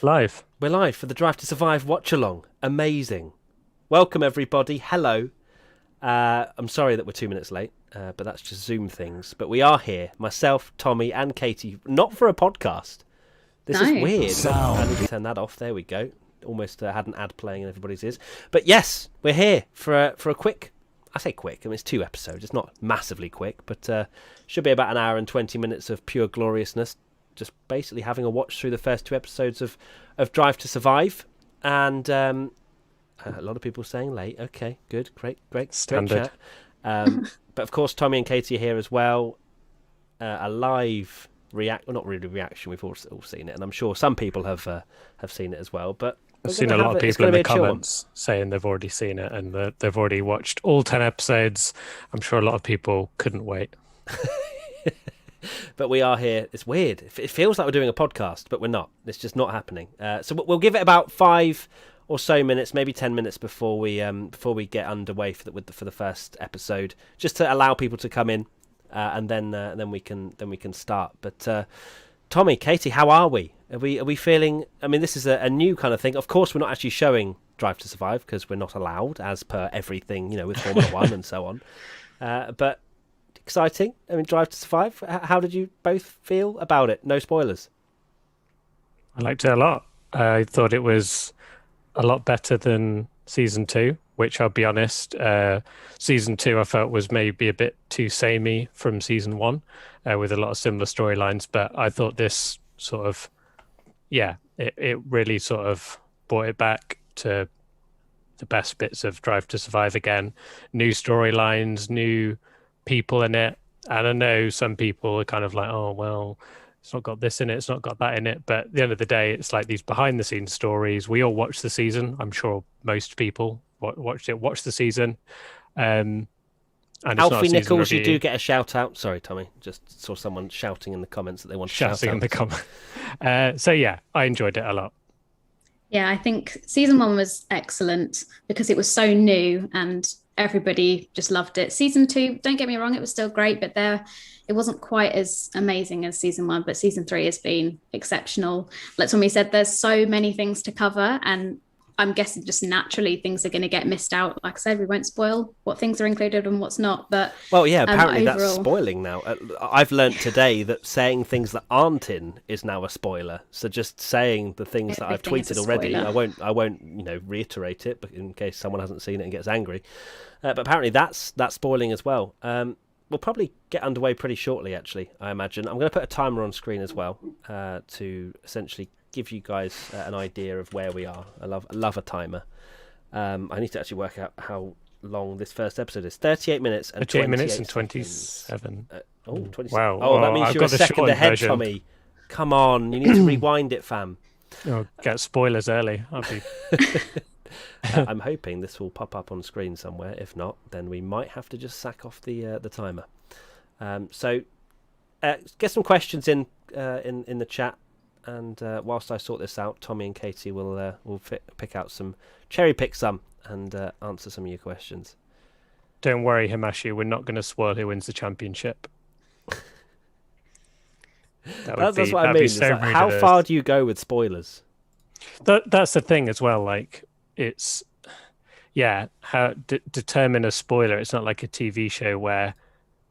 Live. We're live for the Drive to Survive Watchalong. Amazing. Welcome, everybody. Hello. I'm sorry that we're 2 minutes late, but that's just Zoom things. But we are here, myself, Tommy, and Katy, not for a podcast. This is No. weird. I need to turn that off. There we go. Almost had an ad playing in everybody's ears. But yes, we're here for a quick... I say quick. I mean, it's 2 episodes. It's not massively quick, but should be about an hour and 20 minutes of pure gloriousness. Just basically having a watch through the first 2 episodes of Drive to Survive. And a lot of people saying late. Okay, good, great Standard. chat. But of course, Tommy and Katy are here as well. A live well, not really reaction. We've all seen it, and I'm sure some people have seen it as well. But I've seen a lot of people in the comments saying they've already seen it and that they've already watched all 10 episodes. I'm sure a lot of people couldn't wait. But we are here. It's weird. It feels like we're doing a podcast, but we're not. It's just not happening. So we'll give it about 5 or so minutes, maybe 10 minutes before we get underway for the first episode, just to allow people to come in, and then we can start. But Tommy, Katy, how are we? Are we feeling? I mean, this is a new kind of thing. Of course, we're not actually showing Drive to Survive because we're not allowed, as per everything, with Formula One and so on. But exciting. I mean, Drive to Survive. How did you both feel about it? No spoilers. I liked it a lot. I thought it was a lot better than season 2, which I'll be honest, season 2 I felt was maybe a bit too samey from season 1, with a lot of similar storylines. But I thought this sort of, it really sort of brought it back to the best bits of Drive to Survive again. New storylines, new people in it. And I know some people are kind of like, oh, well, it's not got this in it, it's not got that in it. But at the end of the day, it's like these behind the scenes stories. We all watched the season. I'm sure most people watched the season. And Alfie Nichols, you do get a shout out. Sorry, Tommy. Just saw someone shouting in the comments that they want to shout out. Shouting in the comments. So yeah, I enjoyed it a lot. Yeah, I think season 1 was excellent because it was so new and everybody just loved it. Season 2, don't get me wrong, it was still great, but it wasn't quite as amazing as season 1. But season 3 has been exceptional. Like Tommy said, there's so many things to cover, and I'm guessing just naturally things are going to get missed out. Like I said, we won't spoil what things are included and what's not. But well, yeah, apparently that's spoiling now. I've learnt today that saying things that aren't in is now a spoiler. So just saying the things that I've tweeted already, I won't reiterate it, but in case someone hasn't seen it and gets angry. But apparently that's spoiling as well. We'll probably get underway pretty shortly, actually, I imagine. I'm going to put a timer on screen as well, to essentially give you guys an idea of where we are. I love a timer. I need to actually work out how long this first episode is. 38 minutes and 38 minutes and 27. 27. Wow. Oh, that means I've you're a got the second short ahead, version. Tommy. Come on, you need to rewind it, fam. Oh, get spoilers early. I'll be... I'm hoping this will pop up on screen somewhere. If not, then we might have to just sack off the timer. So get some questions in the chat. And whilst I sort this out, Tommy and Katy will pick out cherry pick some, and answer some of your questions. Don't worry, Himashi, we're not going to spoil who wins the championship. That's what I mean. So how far do you go with spoilers? That's the thing as well. Like, it's how determine a spoiler. It's not like a TV show where,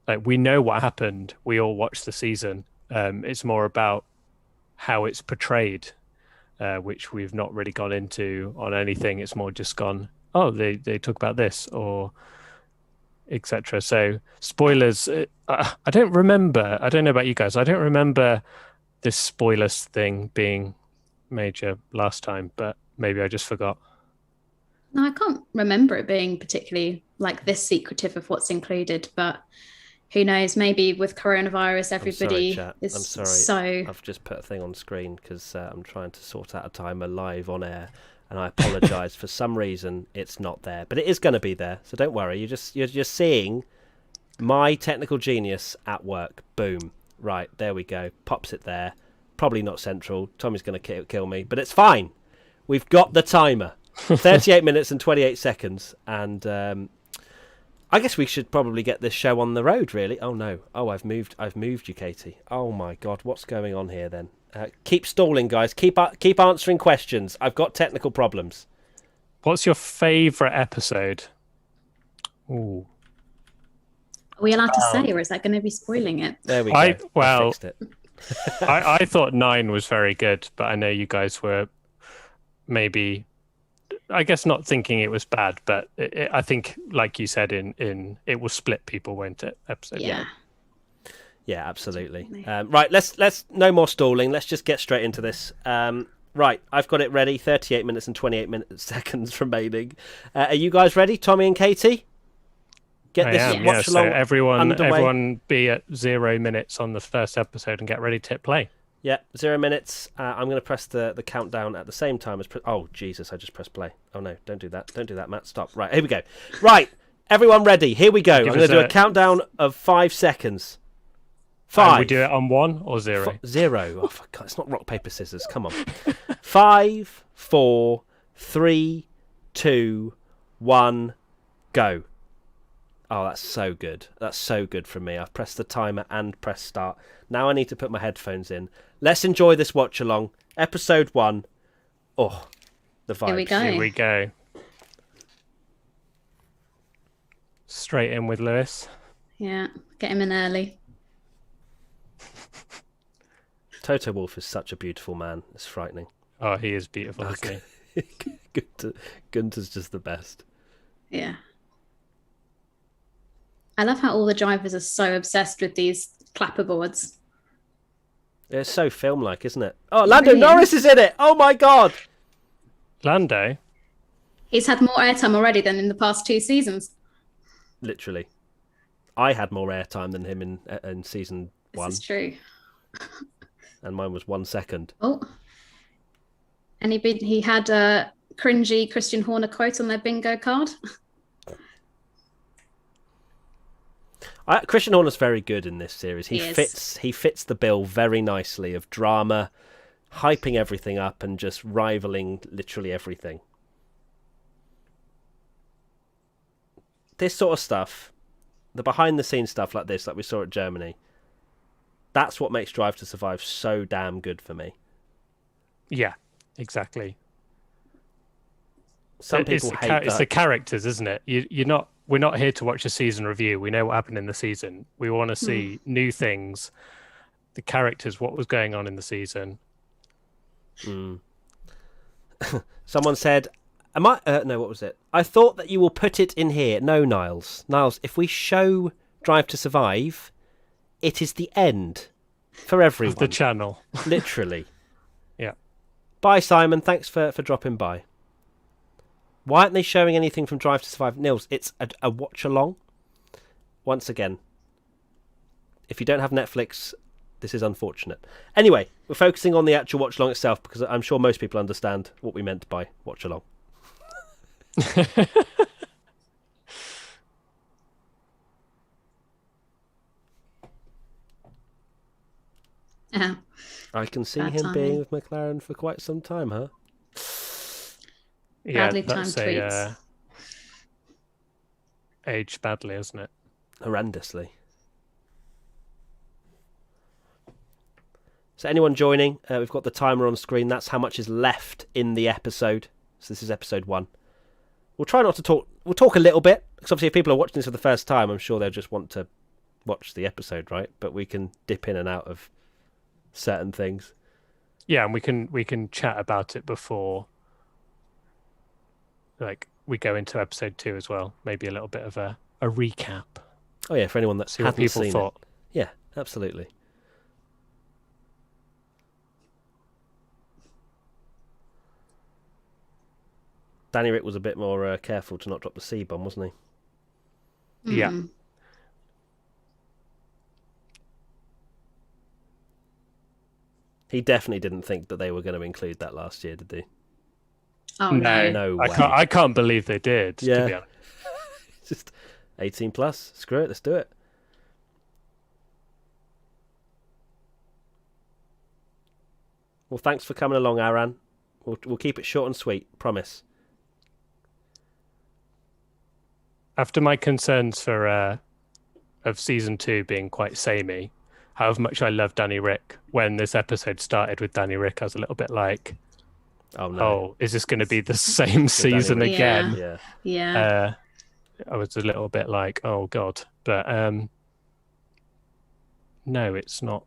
like, we know what happened. We all watched the season. It's more about how it's portrayed, which we've not really gone into on anything. It's more just gone, oh, they talk about this or etc. So spoilers, I don't remember. I don't know about you guys. I don't remember this spoilers thing being major last time, but maybe I just forgot. No, I can't remember it being particularly like this secretive of what's included, but who knows? Maybe with coronavirus, everybody is I'm sorry. so... I've just put a thing on screen because I'm trying to sort out a timer live on air, and I apologise. For some reason, it's not there, but it is going to be there. So don't worry. You're just seeing my technical genius at work. Boom. Right, there we go. Pops it there. Probably not central. Tommy's going to kill me, but it's fine. We've got the timer. 38 minutes and 28 seconds, and I guess we should probably get this show on the road, really. Oh no. Oh, I've moved you, Katy. Oh my God, what's going on here then? Keep stalling, guys. Keep answering questions. I've got technical problems. What's your favourite episode? Ooh. Are we allowed to say, or is that going to be spoiling it? There we go. I fixed it. I thought 9 was very good, but I know you guys were maybe, I guess, not thinking it was bad, but I think, like you said, in it will split people, won't it? Episode. Yeah, absolutely. Right, let's no more stalling. Let's just get straight into this. Right, I've got it ready. 38 minutes and 28 seconds remaining. Are you guys ready, Tommy and Katie? Get this watch so along everyone be at 0 minutes on the first episode and get ready to hit play. Yeah, 0 minutes. I'm going to press the countdown at the same time as... Oh, Jesus, I just pressed play. Oh, no, don't do that. Don't do that, Matt. Stop. Right, here we go. Right, everyone ready. Here we go. I'm going to do a countdown of 5 seconds. 5. We do it on 1 or 0? 0. Oh, God, it's not rock, paper, scissors. Come on. 5, 4, 3, 2, 1, go. Oh, that's so good. That's so good from me. I've pressed the timer and pressed start. Now I need to put my headphones in. Let's enjoy this watch along. Episode 1. Oh, the vibes. Here we go. Here we go. Straight in with Lewis. Yeah, get him in early. Toto Wolff is such a beautiful man. It's frightening. Oh, he is beautiful, isn't he? Gunter's just the best. Yeah. I love how all the drivers are so obsessed with these clapperboards. It's so film-like, isn't it? Oh, Lando Norris is in it! Oh my God! Lando? He's had more airtime already than in the past 2 seasons. Literally. I had more airtime than him in season 1. This is true. And mine was 1 second. Oh. And he had a cringy Christian Horner quote on their bingo card. Christian Horner's very good in this series. He is. He fits the bill very nicely of drama, hyping everything up and just rivaling literally everything. This sort of stuff, the behind the scenes stuff like this, like we saw at Germany, that's what makes Drive to Survive so damn good for me. Yeah, exactly. Some people hate that. It's the characters, isn't it? We're not here to watch a season review. We know what happened in the season. We want to see new things, the characters, what was going on in the season. Someone said, no, what was it? I thought that you will put it in here. No, Niles. Niles, if we show Drive to Survive, it is the end for everyone. Of the channel. Literally. Yeah. Bye, Simon. Thanks for dropping by. Why aren't they showing anything from Drive to Survive? Nils, it's a watch-along. Once again, if you don't have Netflix, this is unfortunate. Anyway, we're focusing on the actual watch-along itself because I'm sure most people understand what we meant by watch-along. I can see him being with McLaren for quite some time, huh? Badly timed tweets. Aged badly, isn't it? Horrendously. So anyone joining, we've got the timer on screen. That's how much is left in the episode. So this is episode 1. We'll try not to talk. We'll talk a little bit, because obviously if people are watching this for the first time, I'm sure they'll just want to watch the episode, right? But we can dip in and out of certain things. Yeah, and we can chat about it before, like, we go into episode 2 as well. Maybe a little bit of a recap. Oh yeah, for anyone that See what hadn't people seen thought. it. Yeah, absolutely. Danny Rick was a bit more careful to not drop the C-bomb, wasn't he? Yeah. He definitely didn't think that they were going to include that last year, did he? Oh no! No way. I can't believe they did. Yeah. To be honest. Just 18 plus. Screw it. Let's do it. Well, thanks for coming along, Aran. We'll keep it short and sweet. Promise. After my concerns for of season 2 being quite samey, however much I love Danny Rick, when this episode started with Danny Rick, I was a little bit like, Oh no. oh, is this going to be the same The Danny season Rick. again? Yeah. Yeah. I was a little bit like, oh God, but no, it's not.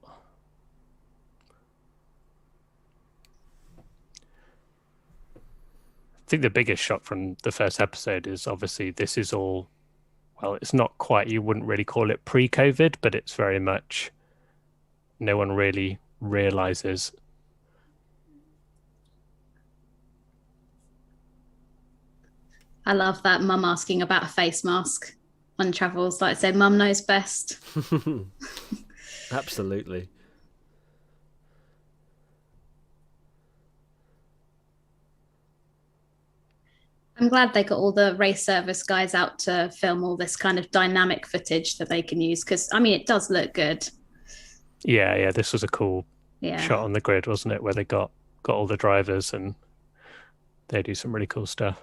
I think the biggest shock from the first episode is obviously this is all, well, it's not quite, you wouldn't really call it pre-COVID, but it's very much no one really realizes. I love that mum asking about a face mask on travels. Like I said, mum knows best. Absolutely. I'm glad they got all the race service guys out to film all this kind of dynamic footage that they can use, because I mean it does look good. Yeah, this was a cool Yeah. shot on the grid, wasn't it? Where they got all the drivers and they do some really cool stuff.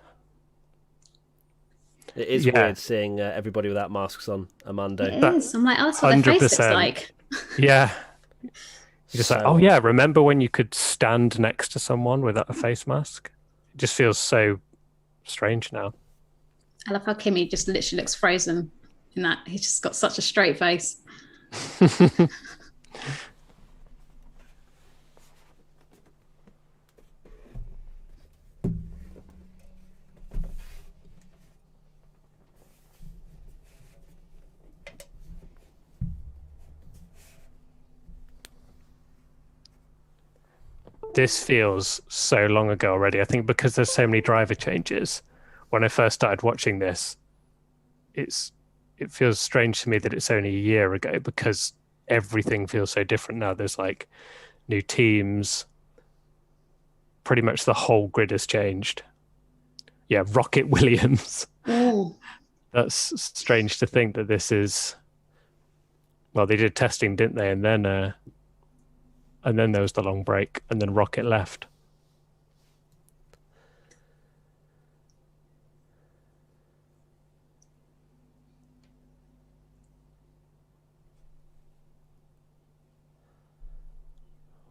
It is weird seeing everybody without masks on, Armando. It is. I'm like, oh, that's what their face looks like. Yeah. You're just like, oh yeah, remember when you could stand next to someone without a face mask? It just feels so strange now. I love how Kimmy just literally looks frozen in that. He's just got such a straight face. This feels so long ago already. I think because there's so many driver changes. When I first started watching this, it feels strange to me that it's only a year ago because everything feels so different now. There's like new teams. Pretty much the whole grid has changed. Yeah, Rocket Williams. Ooh. That's strange to think that this is. Well, they did testing, didn't they? And then there was the long break, and then Rocket left.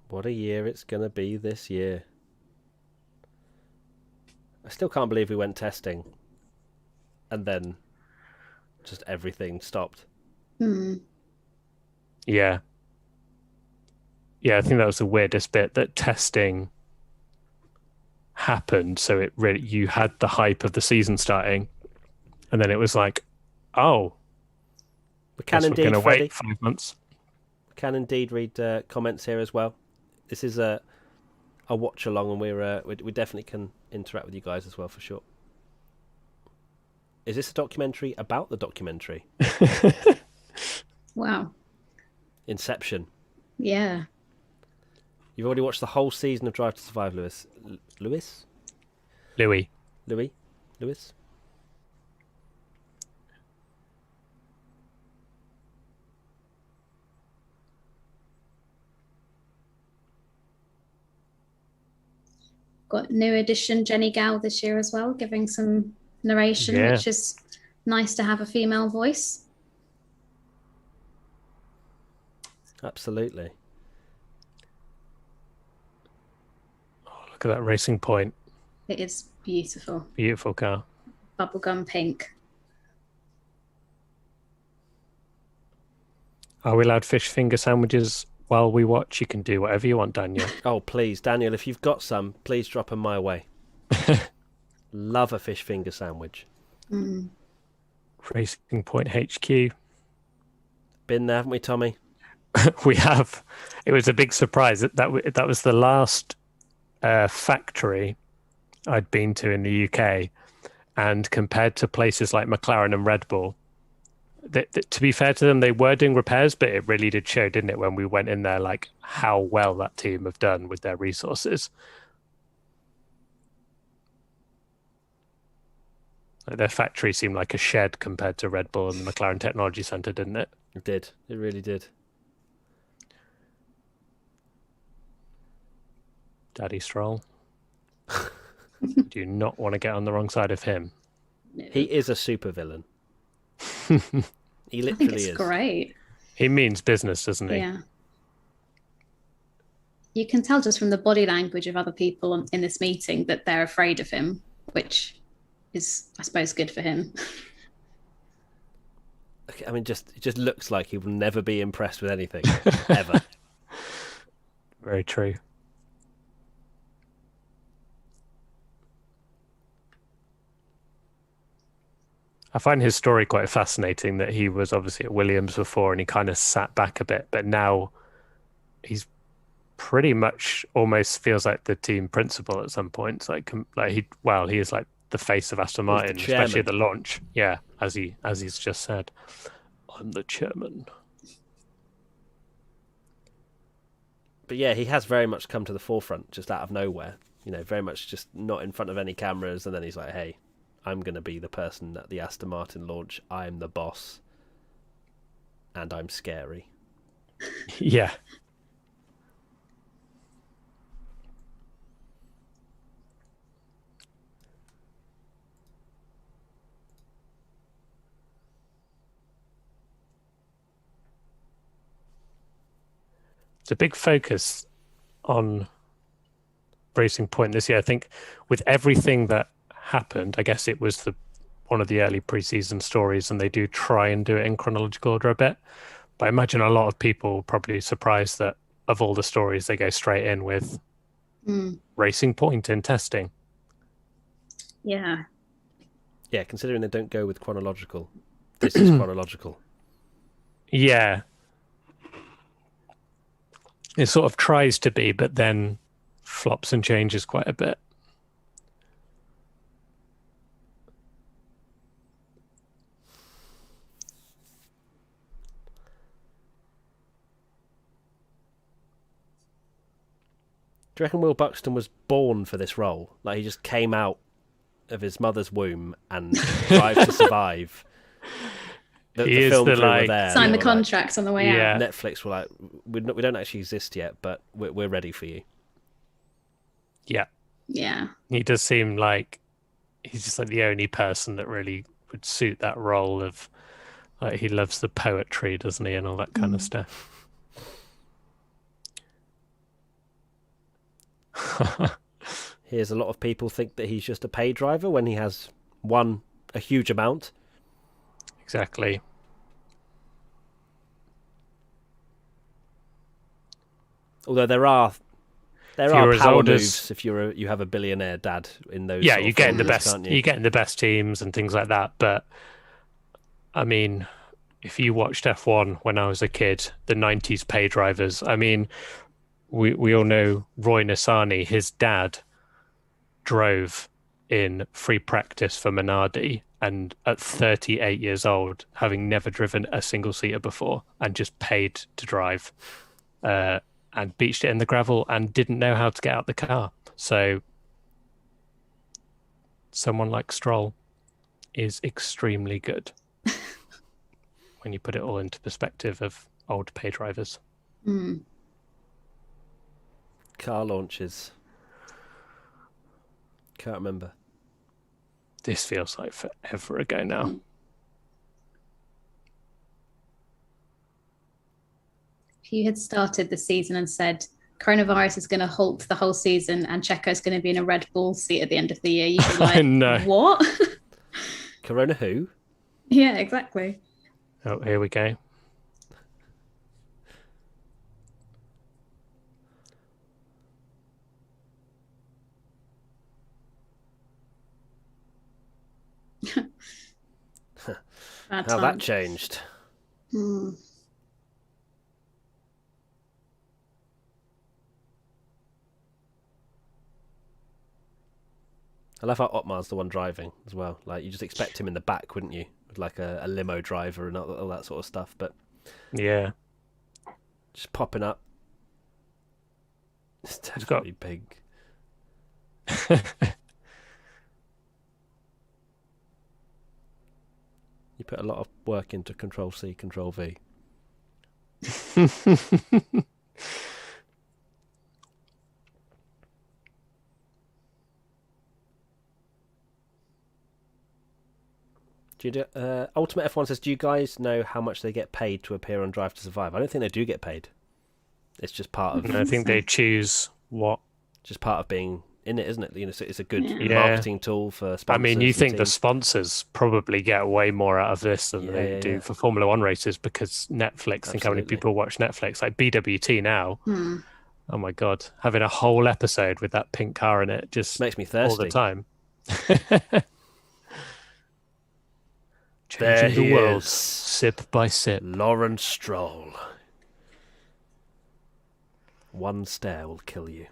What a year it's going to be this year. I still can't believe we went testing and then just everything stopped. Yeah. Yeah, I think that was the weirdest bit, that testing happened. So it really, you had the hype of the season starting, and then it was like, oh, we can indeed, we're going to Freddie. wait 5 months. We can indeed read comments here as well. This is a watch along, and we definitely can interact with you guys as well for sure. Is this a documentary about the documentary? Wow. Inception. Yeah. You've already watched the whole season of Drive to Survive, Lewis. Louis. Got new edition Jenny Gow this year as well, giving some narration, which is nice to have a female voice. Absolutely. Oh, look at that Racing Point. It is beautiful. Beautiful car. Bubblegum pink. Are we allowed fish finger sandwiches while we watch? You can do whatever you want, Daniel. Oh, please, Daniel, if you've got some, please drop them my way. Love a fish finger sandwich. Racing Point HQ. Been there, haven't we, Tommy? We have. It was a big surprise. That was the last factory I'd been to in the UK, and compared to places like McLaren and Red Bull, to be fair to them, they were doing repairs, but it really did show, didn't it, when we went in there, like how well that team have done with their resources. Like, their factory seemed like a shed compared to Red Bull and the McLaren Technology Centre, didn't it? It did. It really did. Daddy Stroll. Do you not want to get on the wrong side of him? No. He is a supervillain. He literally I think it's is. great. He means business, doesn't he? Yeah. You can tell just from the body language of other people in this meeting that they're afraid of him, which is, I suppose, good for him. I mean, it just looks like he will never be impressed with anything ever. Very true. I find his story quite fascinating that he was obviously at Williams before and he kind of sat back a bit, but now he's pretty much almost feels like the team principal at some points. He is like the face of Aston Martin, especially at the launch. Yeah, as he's just said, I'm the chairman. But yeah, he has very much come to the forefront just out of nowhere. You know, very much just not in front of any cameras, and then he's like, "Hey, I'm going to be the person at the Aston Martin launch. I'm the boss, and I'm scary." Yeah. It's a big focus on Racing Point this year. I think with everything that happened, I guess it was one of the early preseason stories, and they do try and do it in chronological order a bit. But I imagine a lot of people probably surprised that of all the stories, they go straight in with Racing Point in testing. Yeah. Yeah, considering they don't go with chronological, this is chronological. Yeah. It sort of tries to be, but then flops and changes quite a bit. Do you reckon Will Buxton was born for this role? Like he just came out of his mother's womb and Drive to Survive. The film crew were there. Sign the contracts on the way out. Netflix were like, we don't actually exist yet, but we're ready for you. Yeah. Yeah. He does seem like he's just like the only person that really would suit that role of like he loves the poetry, doesn't he, and all that kind of stuff. Here's a lot of people think that he's just a pay driver when he has won a huge amount. Exactly. Although there are power moves if you have a billionaire dad in those. Yeah, you get in the best. Can't you? You get in the best teams and things like that. But I mean, if you watched F1 when I was a kid, the '90s pay drivers. I mean, we all know Roy Nissany. His dad drove in free practice for Minardi, and at 38 years old, having never driven a single seater before, and just paid to drive. And beached it in the gravel and didn't know how to get out the car. So someone like Stroll is extremely good when you put it all into perspective of old pay drivers. Car launches. Can't remember. This feels like forever ago now. If you had started the season and said coronavirus is going to halt the whole season and Checo's going to be in a Red Bull seat at the end of the year, you'd be like, no. What? Corona who? Yeah, exactly. Oh, here we go. How that changed. I love how Otmar's the one driving as well. Like you just expect him in the back, wouldn't you? With like a limo driver and all that sort of stuff. But yeah, just popping up. It's definitely big. You put a lot of work into Control C, Control V. Ultimate F1 says, do you guys know how much they get paid to appear on Drive to Survive? I don't think they do get paid. It's just part of. And I think they choose what. Just part of being in it, isn't it? It's a good Yeah. marketing tool for sponsors. I mean, you think the teams. sponsors probably get way more out of this than they do for Formula One races because Netflix. Think how many people watch Netflix, like BWT now. Oh my God, having a whole episode with that pink car in it just makes me thirsty all the time. There Changing the world, is. sip by sip. Lawrence Stroll. One stare will kill you.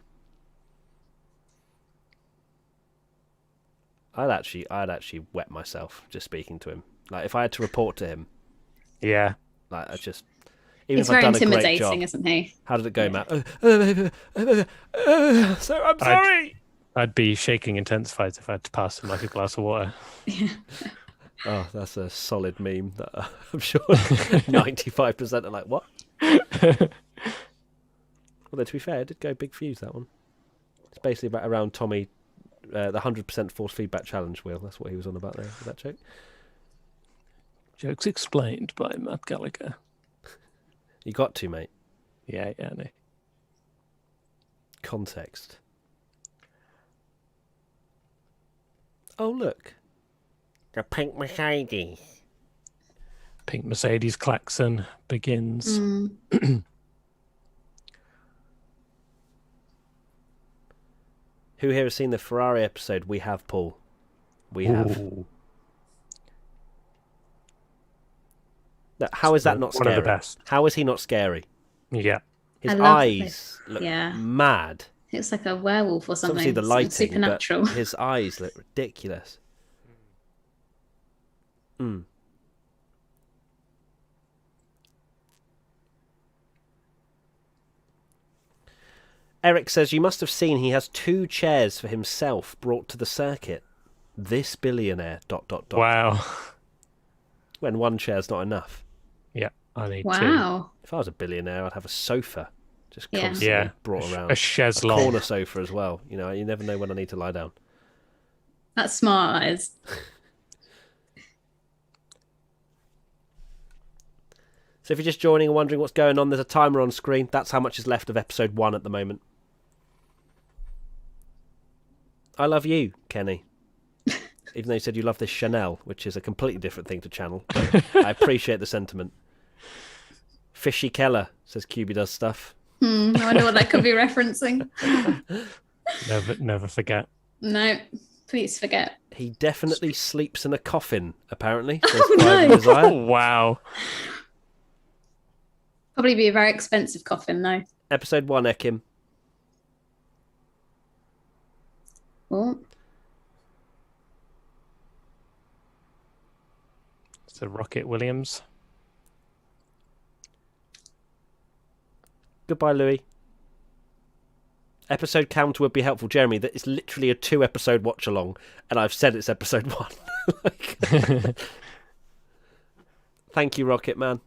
I'd actually wet myself just speaking to him. Like if I had to report to him. Yeah. Like I just. Even He's if very I've done intimidating, a great job, isn't he? How did it go, Matt? So I'm sorry. I'd be shaking intensified if I had to pass him like a glass of water. Yeah. Oh, that's a solid meme that I'm sure 95% are like, what? Although, to be fair, it did go big views, that one. It's basically about around Tommy, the 100% force feedback challenge wheel. That's what he was on about there, with that joke. Jokes explained by Matt Gallagher. You got to, mate. Yeah, no. Context. Oh, look. The pink Mercedes. Pink Mercedes klaxon begins. Who here has seen the Ferrari episode? We have, Paul. We have. No, how is that not scary? One of the best. How is he not scary? Yeah. His eyes look mad. It's like a werewolf or something. Obviously the lighting, supernatural. But his eyes look ridiculous. Eric says, you must have seen he has 2 chairs for himself brought to the circuit. This billionaire... ... Wow. When 1 chair's not enough. Yeah, I need 2. Wow. If I was a billionaire, I'd have a sofa just constantly brought around. A chaise a longue. corner sofa as well. You know, you never know when I need to lie down. That's smart, that is. So if you're just joining and wondering what's going on, there's a timer on screen. That's how much is left of episode 1 at the moment. I love you, Kenny. Even though you said you love this Chanel, which is a completely different thing to channel. But I appreciate the sentiment. Fishy Keller says QB does stuff. I wonder what that could be referencing. Never forget. No, please forget. He definitely sleeps in a coffin, apparently. Oh, no. Oh, wow. Probably be a very expensive coffin, though. Episode 1, Ekim. Oh. So Rocket Williams. Goodbye, Louis. Episode counter would be helpful, Jeremy. That is literally a 2-episode watch along, and I've said it's episode 1. Thank you, Rocket Man.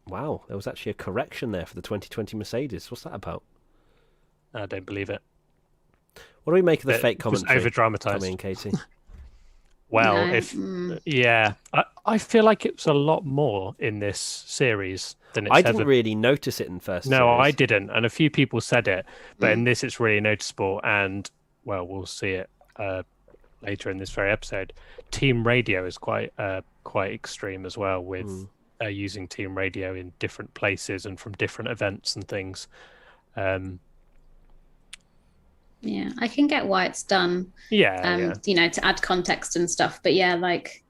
Wow, there was actually a correction there for the 2020 Mercedes. What's that about? I don't believe it. What do we make of the fake commentary? Over dramatized. Tommy and Katy. Well, I feel like it was a lot more in this series than it's I didn't really notice it in first. No, series. I didn't, and a few people said it, but in this it's really noticeable. And well, we'll see it later in this very episode. Team radio is quite extreme as well, with using team radio in different places and from different events and things. Yeah, I can get why it's done. Yeah. You know, to add context and stuff. But yeah, like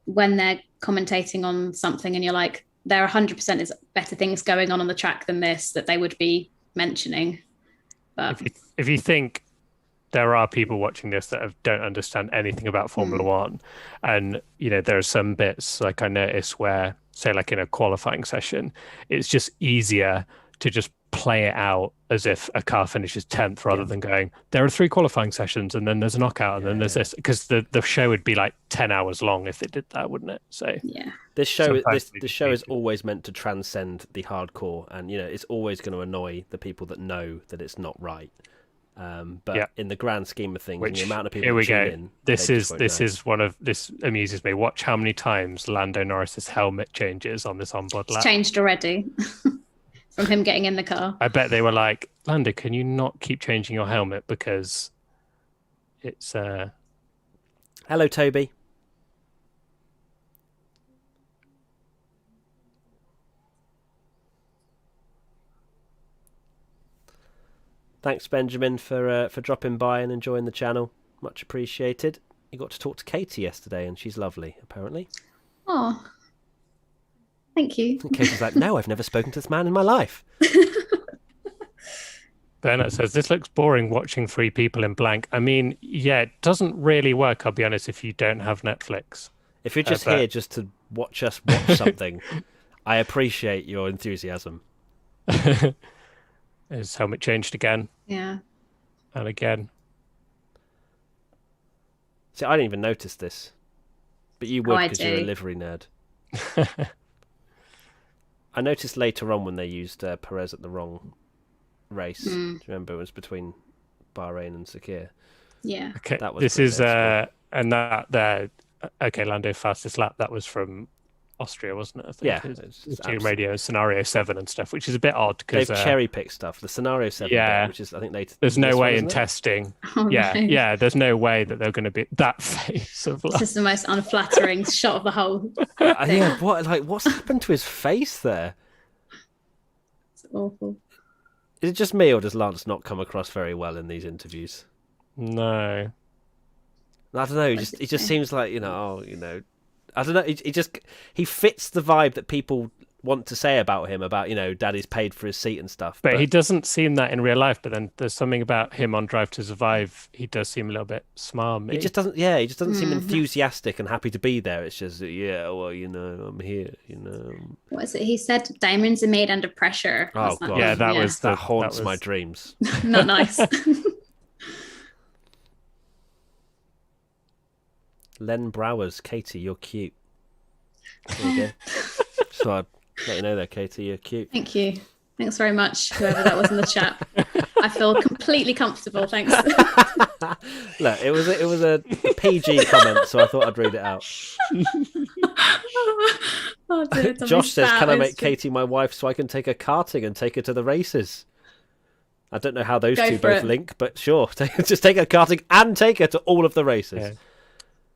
when they're commentating on something and you're like, there 100% is better things going on the track than this that they would be mentioning. But if you think there are people watching this that don't understand anything about Formula One, and you know there are some bits like I noticed where, say, like in a qualifying session, it's just easier to just play it out as if a car finishes 10th rather than going, there are 3 qualifying sessions and then there's a knockout and then there's this, because the show would be like 10 hours long if it did that, wouldn't it? So this show is always meant to transcend the hardcore, and you know it's always going to annoy the people that know that it's not right. But in the grand scheme of things, and the amount of people here we tune go. in, This amuses me. Watch how many times Lando Norris's helmet changes on this onboard It's lap. changed already from him getting in the car. I bet they were like, Lando, can you not keep changing your helmet because it's Hello, Toby. Thanks, Benjamin, for dropping by and enjoying the channel. Much appreciated. You got to talk to Katy yesterday, and she's lovely, apparently. Oh, thank you. Katy's like, no, I've never spoken to this man in my life. Bernard says, this looks boring watching three people in blank. I mean, yeah, it doesn't really work, I'll be honest, if you don't have Netflix. If you're just here just to watch us watch something, I appreciate your enthusiasm. His helmet changed again. Yeah. And again. See, I didn't even notice this. But you would because you're a do. livery nerd. I noticed later on when they used Perez at the wrong race. Do you remember it was between Bahrain and Sakir? Yeah. Okay, That was this is and that there. Okay, Lando fastest lap. That was from Austria, wasn't it? I think. Yeah, it's team radio scenario 7 and stuff, which is a bit odd because they've cherry picked stuff. The scenario 7, bit, which is I think later. There's no way in it? testing. Oh, yeah, no. yeah. There's no way that they're going to be that face of. This is the most unflattering shot of the whole. Yeah, what's happened to his face there? It's awful. Is it just me, or does Lance not come across very well in these interviews? No, I don't know. He just seems like I don't know. He fits the vibe that people want to say about him. About Daddy's paid for his seat and stuff. But he doesn't seem that in real life. But then there's something about him on Drive to Survive. He does seem a little bit smarmy. He just doesn't. Yeah, he just doesn't seem enthusiastic and happy to be there. It's just I'm here. What is it? He said diamonds are made under pressure. Oh God, yeah, that haunts my dreams. Not nice. Len Browers, Katy, you're cute. There you go. So I'd let you know there, Katy, you're cute. Thank you. Thanks very much, whoever that was in the chat. I feel completely comfortable. Thanks. Look, it was a PG comment, so I thought I'd read it out. Oh, dear, Josh says, "Can I make Katy my wife so I can take her karting and take her to the races?" I don't know how those two both link, but sure, just take her karting and take her to all of the races. Yeah.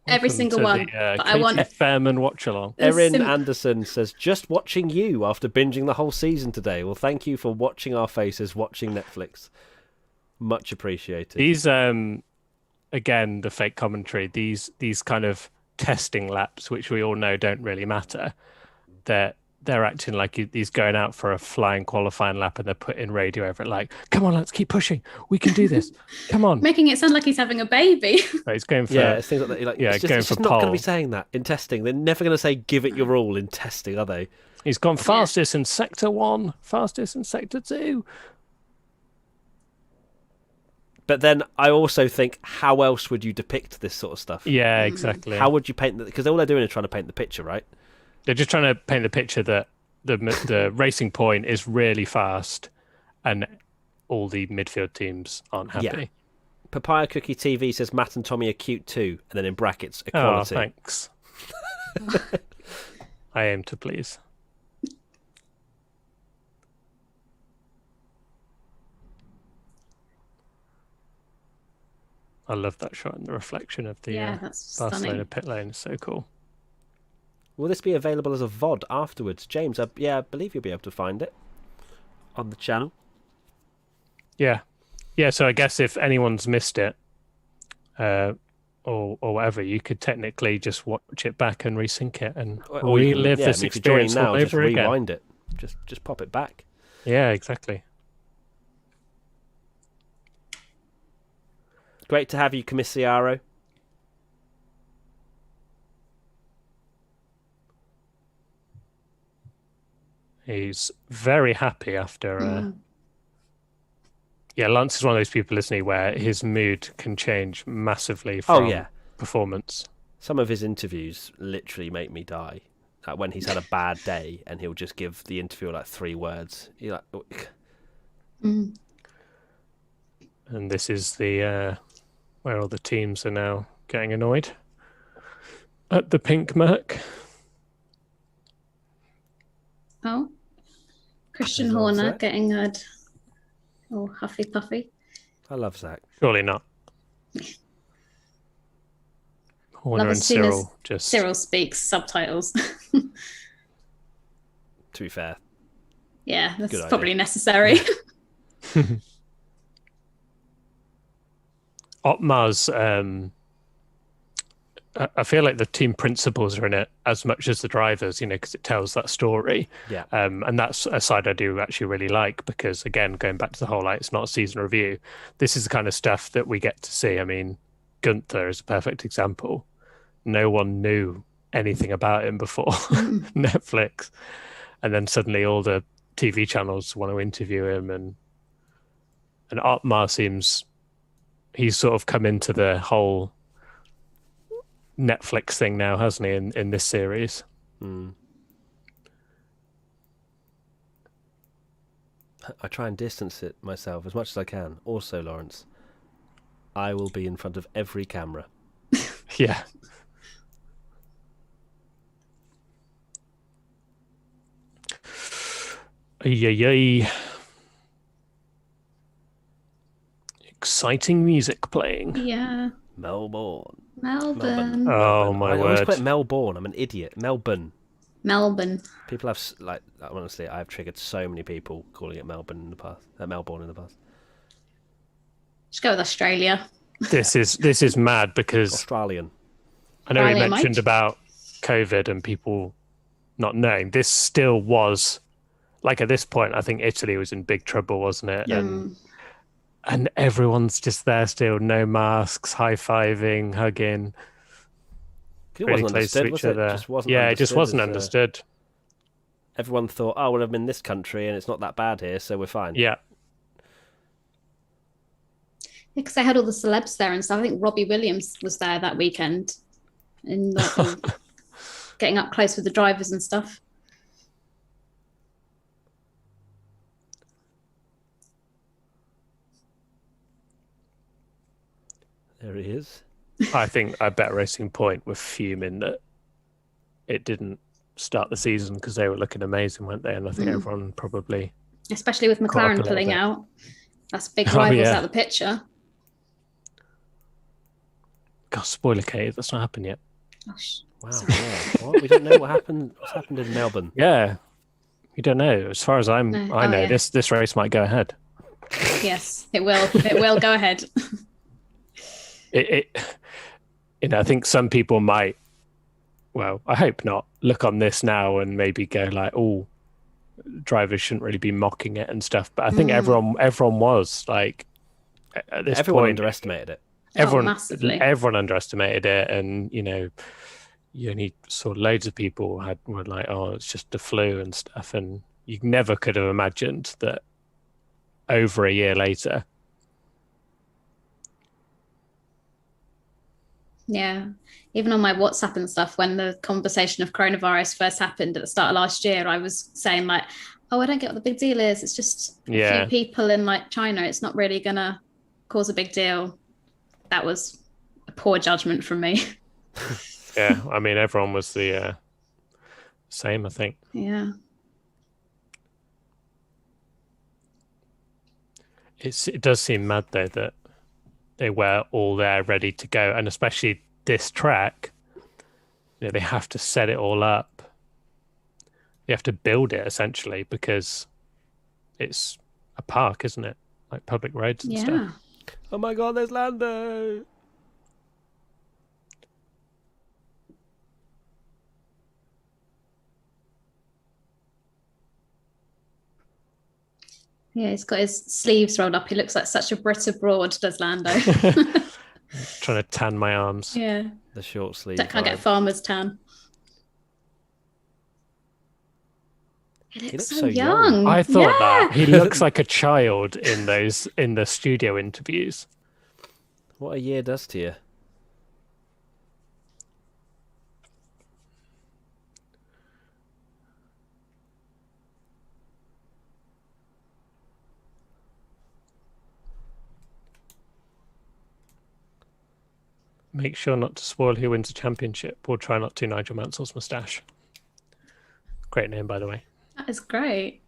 Every single one. But I want FM and Watchalong. Erin Anderson says, "Just watching you after binging the whole season today. Well, thank you for watching our faces, watching Netflix. Much appreciated." These, again, the fake commentary. These kind of testing laps, which we all know don't really matter. They're acting like he's going out for a flying qualifying lap, and they're putting radio over it, like, "Come on, let's keep pushing. We can do this. Come on." making it sound like he's having a baby. Right, he's going for it's things like that. It's going just for not pole. going to be saying that in testing. They're never going to say "give it your all" in testing, are they? He's gone fastest in sector 1, fastest in sector 2. But then I also think, how else would you depict this sort of stuff? Yeah, exactly. How would you paint because all they're doing is trying to paint the picture, right? They're just trying to paint the picture that the racing point is really fast, and all the midfield teams aren't happy. Yeah. Papaya Cookie TV says Matt and Tommy are cute too, and then in brackets equality. Oh, thanks. I aim to please. I love that shot and the reflection of the that's Barcelona stunning. pit lane. It's so cool. Will this be available as a VOD afterwards, James? I believe you'll be able to find it on the channel. Yeah. So I guess if anyone's missed it, or whatever, you could technically just watch it back and resync it and relive this experience now, all over just again. Rewind it. Just pop it back. Yeah, exactly. Great to have you, Commissario. He's very happy after. Lance is one of those people, isn't he, where his mood can change massively from performance. Some of his interviews literally make me die. Like when he's had a bad day and he'll just give the interviewer like 3 words. You're like, and this is the where all the teams are now getting annoyed at the pink Merc. Oh, Christian There's old Horner Zach. getting all huffy puffy. I love Zach. Surely not. Horner Love and as soon as Cyril just Cyril speaks subtitles. To be fair, Yeah, that's Good idea. probably necessary. Otmar's. I feel like the team principals are in it as much as the drivers, because it tells that story. yeah. And that's a side I do actually really like because, again, going back to the whole it's not a season review. This is the kind of stuff that we get to see. I mean, Gunther is a perfect example. No one knew anything about him before Netflix, and then suddenly all the TV channels want to interview him, and Otmar seems he's sort of come into the whole Netflix thing now, hasn't he? In this series. I try and distance it myself as much as I can. Also, Lawrence, I will be in front of every camera. Yeah. Yay. Exciting music playing. Yeah. Melbourne. Melbourne. Oh, my I always word. call it Melbourne. I'm an idiot. Melbourne. Melbourne. People have honestly, I've triggered so many people calling it Melbourne in the past. Melbourne in the past. Just go with Australia. This is mad because Australian. I know we Australia, mentioned mate. about COVID and people not knowing. This still was at this point. I think Italy was in big trouble, wasn't it? Yeah. And everyone's just there still, no masks, high-fiving, hugging, It really wasn't close to understood, each was it? other. Just wasn't Yeah, it understood just wasn't as, understood. Everyone thought, oh, well, I'm in this country and it's not that bad here, so we're fine. Yeah. Because they had all the celebs there and stuff. I think Robbie Williams was there that weekend, and getting up close with the drivers and stuff. There he is. I think I bet Racing Point were fuming that it didn't start the season because they were looking amazing, weren't they? And I think everyone probably, Especially with Caught up a McLaren little pulling bit. out. That's big Oh, rivals yeah. out the picture. God, spoiler, Katy, that's not happened yet. Oh, Wow. sorry. Yeah. What? We don't know what happened. What's happened in Melbourne? Yeah, you don't know. As far as I No. know, Oh, yeah. this race might go ahead. Yes, it will. It will go ahead. I think some people might. Well, I hope not. Look on this now and maybe go like, "Oh, drivers shouldn't really be mocking it and stuff." But I think everyone was like, at this Everyone point, underestimated it. Massively. everyone underestimated it, and you only saw loads of people were like, "Oh, it's just the flu and stuff," and you never could have imagined that over a year later. Yeah. Even on my WhatsApp and stuff, when the conversation of coronavirus first happened at the start of last year, I was saying like, oh, I don't get what the big deal is. It's just a Yeah. few people in China. It's not really going to cause a big deal. That was a poor judgment from me. Yeah, I mean, everyone was the same, I think. Yeah. It does seem mad though that they were all there ready to go, and especially this track, they have to set it all up. They have to build it essentially because it's a park, isn't it? Like public roads and stuff. Yeah. Oh my God, there's Lando. Yeah, he's got his sleeves rolled up. He looks like such a Brit abroad, does Lando. Trying to tan my arms. Yeah. The short sleeve. Can't get farmer's tan. He looks so young. I thought Yeah. that he looks like a child in the studio interviews. What a year does to you. Make sure not to spoil who wins the championship, or try not to Nigel Mansell's moustache. Great name, by the way. That is great.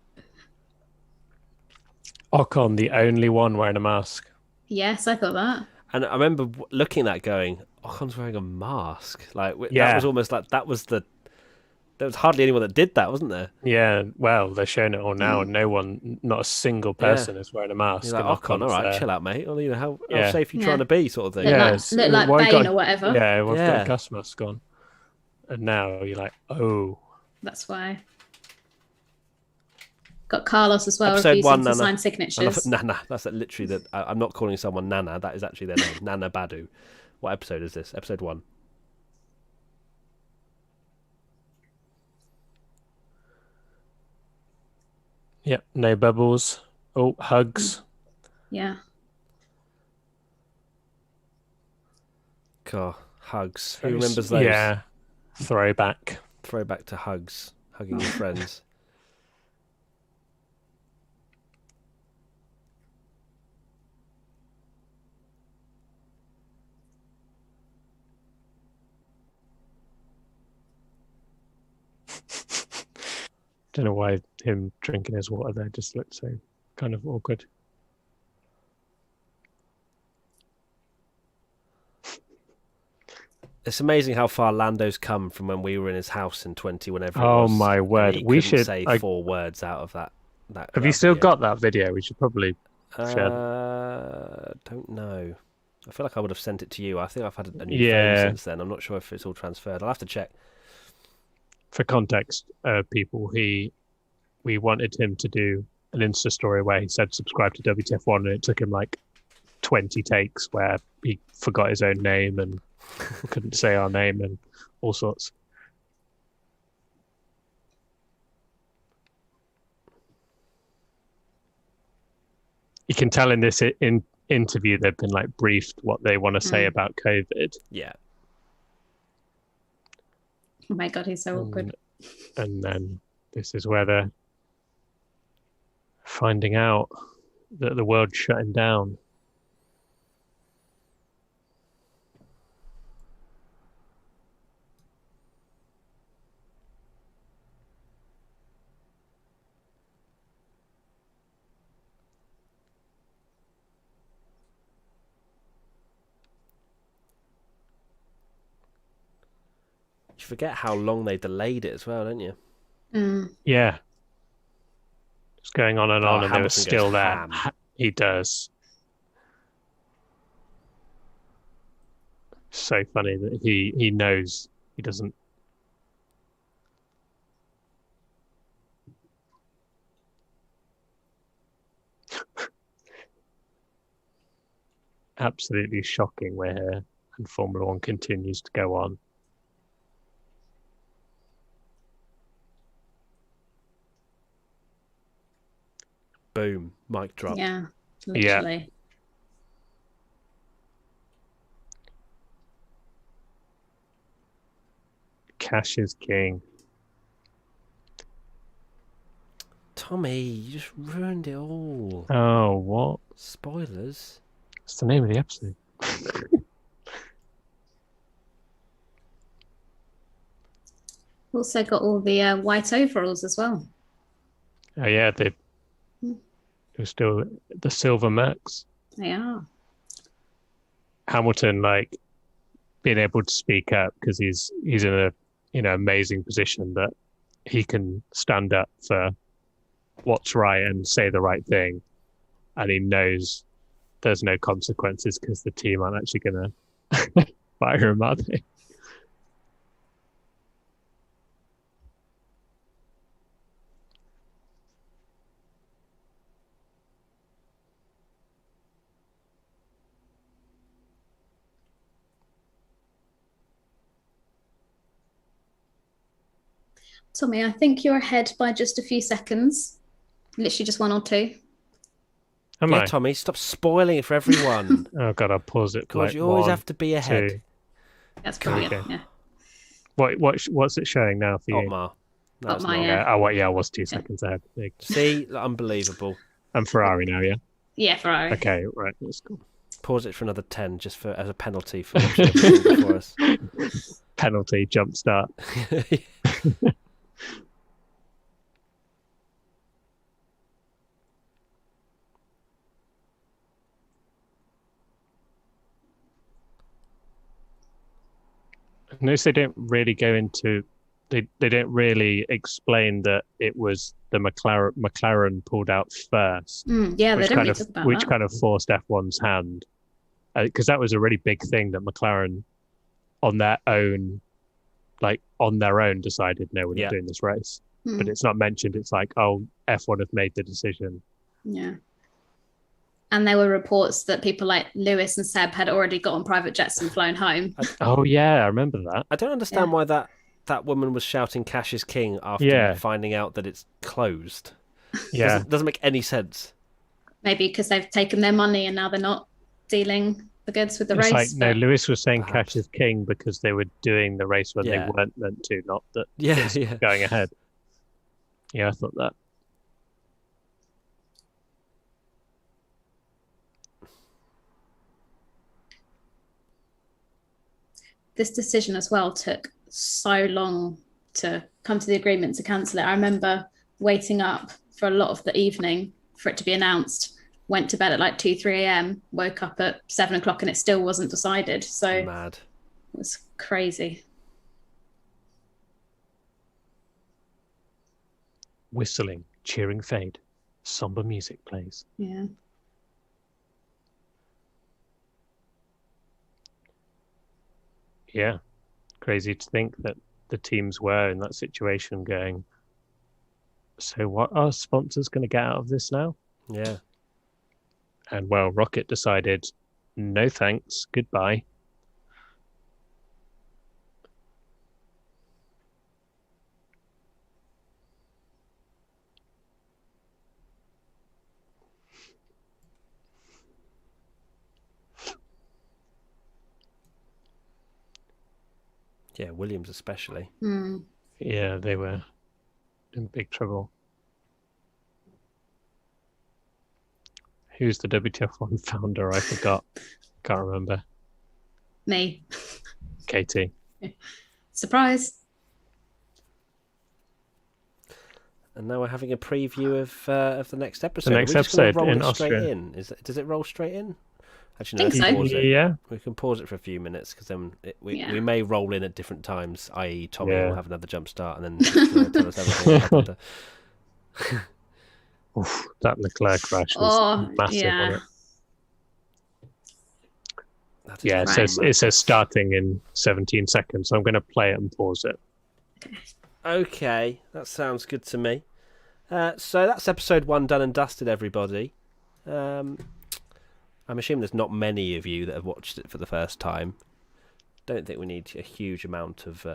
Ocon, the only one wearing a mask. Yes, I thought that. And I remember looking at that going, Ocon's wearing a mask. Like Yeah. that was almost like there was hardly anyone that did that, wasn't there? Yeah, well, they're showing it all now, and not a single person is wearing a mask. You're like, Ocon, all right, chill out, mate. Well, you know, how safe you trying to be, sort of thing. Look like why Bane or whatever. Yeah, we've got a gas mask on. And now you're like, oh. That's why. Got Carlos as well, Episode refusing 1, to Nana. sign signatures. Nana, that's literally that. I'm not calling someone Nana. That is actually their name, Nana Badu. What episode is this? Episode 1. Yep, no bubbles. Oh, hugs. Yeah. God, hugs. Who remembers those? Yeah, throwback. Throwback to hugs, hugging your friends. Don't know why him drinking his water there just looked so kind of awkward. It's amazing how far Lando's come from when we were in his house in 20, whenever it Oh was. my word! He We couldn't should say 4 words out of that. Have you still video. got that video? We should probably share. Don't know. I feel like I would have sent it to you. I think I've had a new Yeah. phone since then. I'm not sure if it's all transferred. I'll have to check. For context, people, we wanted him to do an Insta story where he said subscribe to WTF1, and it took him like 20 takes where he forgot his own name and couldn't say our name and all sorts. You can tell in this interview they've been like briefed what they want to say about COVID. Yeah. Oh my God, he's so awkward. And then this is where they're finding out that the world's shutting down. You forget how long they delayed it as well, don't you? Yeah. It's going on and on, and they were Hamilton still goes there. ham. He does. So funny that he knows he doesn't. Absolutely shocking we're here, and Formula One continues to go on. Boom. Mic drop. Yeah, literally. Cash is king. Tommy, you just ruined it all. Oh, what? Spoilers. That's the name of the episode. Also got all the white overalls as well. Oh yeah, they were still the silver Max. They are. Hamilton, like, being able to speak up because he's in a amazing position that he can stand up for what's right and say the right thing, and he knows there's no consequences because the team aren't actually gonna fire him, are they? Tommy, I think you're ahead by just a few seconds. Literally just 1 or 2. Am Yeah, I? Tommy, stop spoiling it for everyone. Oh god, I'll pause it. God, Like you always 1, have to be ahead. 2. That's brilliant. Okay. Yeah. What's it showing now for you? Otmar. No, it's Otmar, not. yeah. I was 2 seconds ahead. See, unbelievable. I'm Ferrari now, yeah. Yeah, Ferrari. Okay, right, let's go. Pause it for another 10, just for as a penalty for watching everything before us. Penalty, jump start. Notice they don't really go into they don't really explain that it was the McLaren pulled out first, Yeah, they which don't kind really of talk about which that. kind of forced F1's hand, because that was a really big thing that McLaren on their own decided, no, we're not doing this race. But it's not mentioned. It's like, oh, F1 have made the decision. Yeah. And there were reports that people like Lewis and Seb had already got on private jets and flown home. Oh yeah, I remember that. I don't understand why that woman was shouting "Cash is king" after finding out that it's closed. Yeah, doesn't make any sense. Maybe because they've taken their money and now they're not dealing the goods with the it's race. Like, no, Lewis was saying Cash is king because they were doing the race when they weren't meant to, not that it's going ahead. Yeah, I thought that. This decision as well took so long to come to the agreement to cancel it. I remember waiting up for a lot of the evening for it to be announced, went to bed at like 2, 3 a.m, woke up at 7 o'clock and it still wasn't decided. So mad. It was crazy. Whistling, cheering fade. Somber music plays. Yeah. Yeah. Crazy to think that the teams were in that situation going, so what are sponsors going to get out of this now? Yeah. And well, Rocket decided, no thanks, goodbye. Yeah, Williams especially. Yeah, they were in big trouble. Who's the WTF1 founder? I forgot. Can't remember. Me. Katy. Surprise. And now we're having a preview of the next episode. The next episode in Austria. Straight in? Does it roll straight in? Actually, no. Think so. Pause it. Yeah. We can pause it for a few minutes because then we may roll in at different times. I.e., Tommy will have another jump start and then tell us everything that happened. Oof, that Leclerc crash was massive, wasn't it? Yeah, it says starting in 17 seconds, so I'm going to play it and pause it. Okay, that sounds good to me. So that's episode 1 done and dusted, everybody. I'm assuming there's not many of you that have watched it for the first time. Don't think we need a huge amount of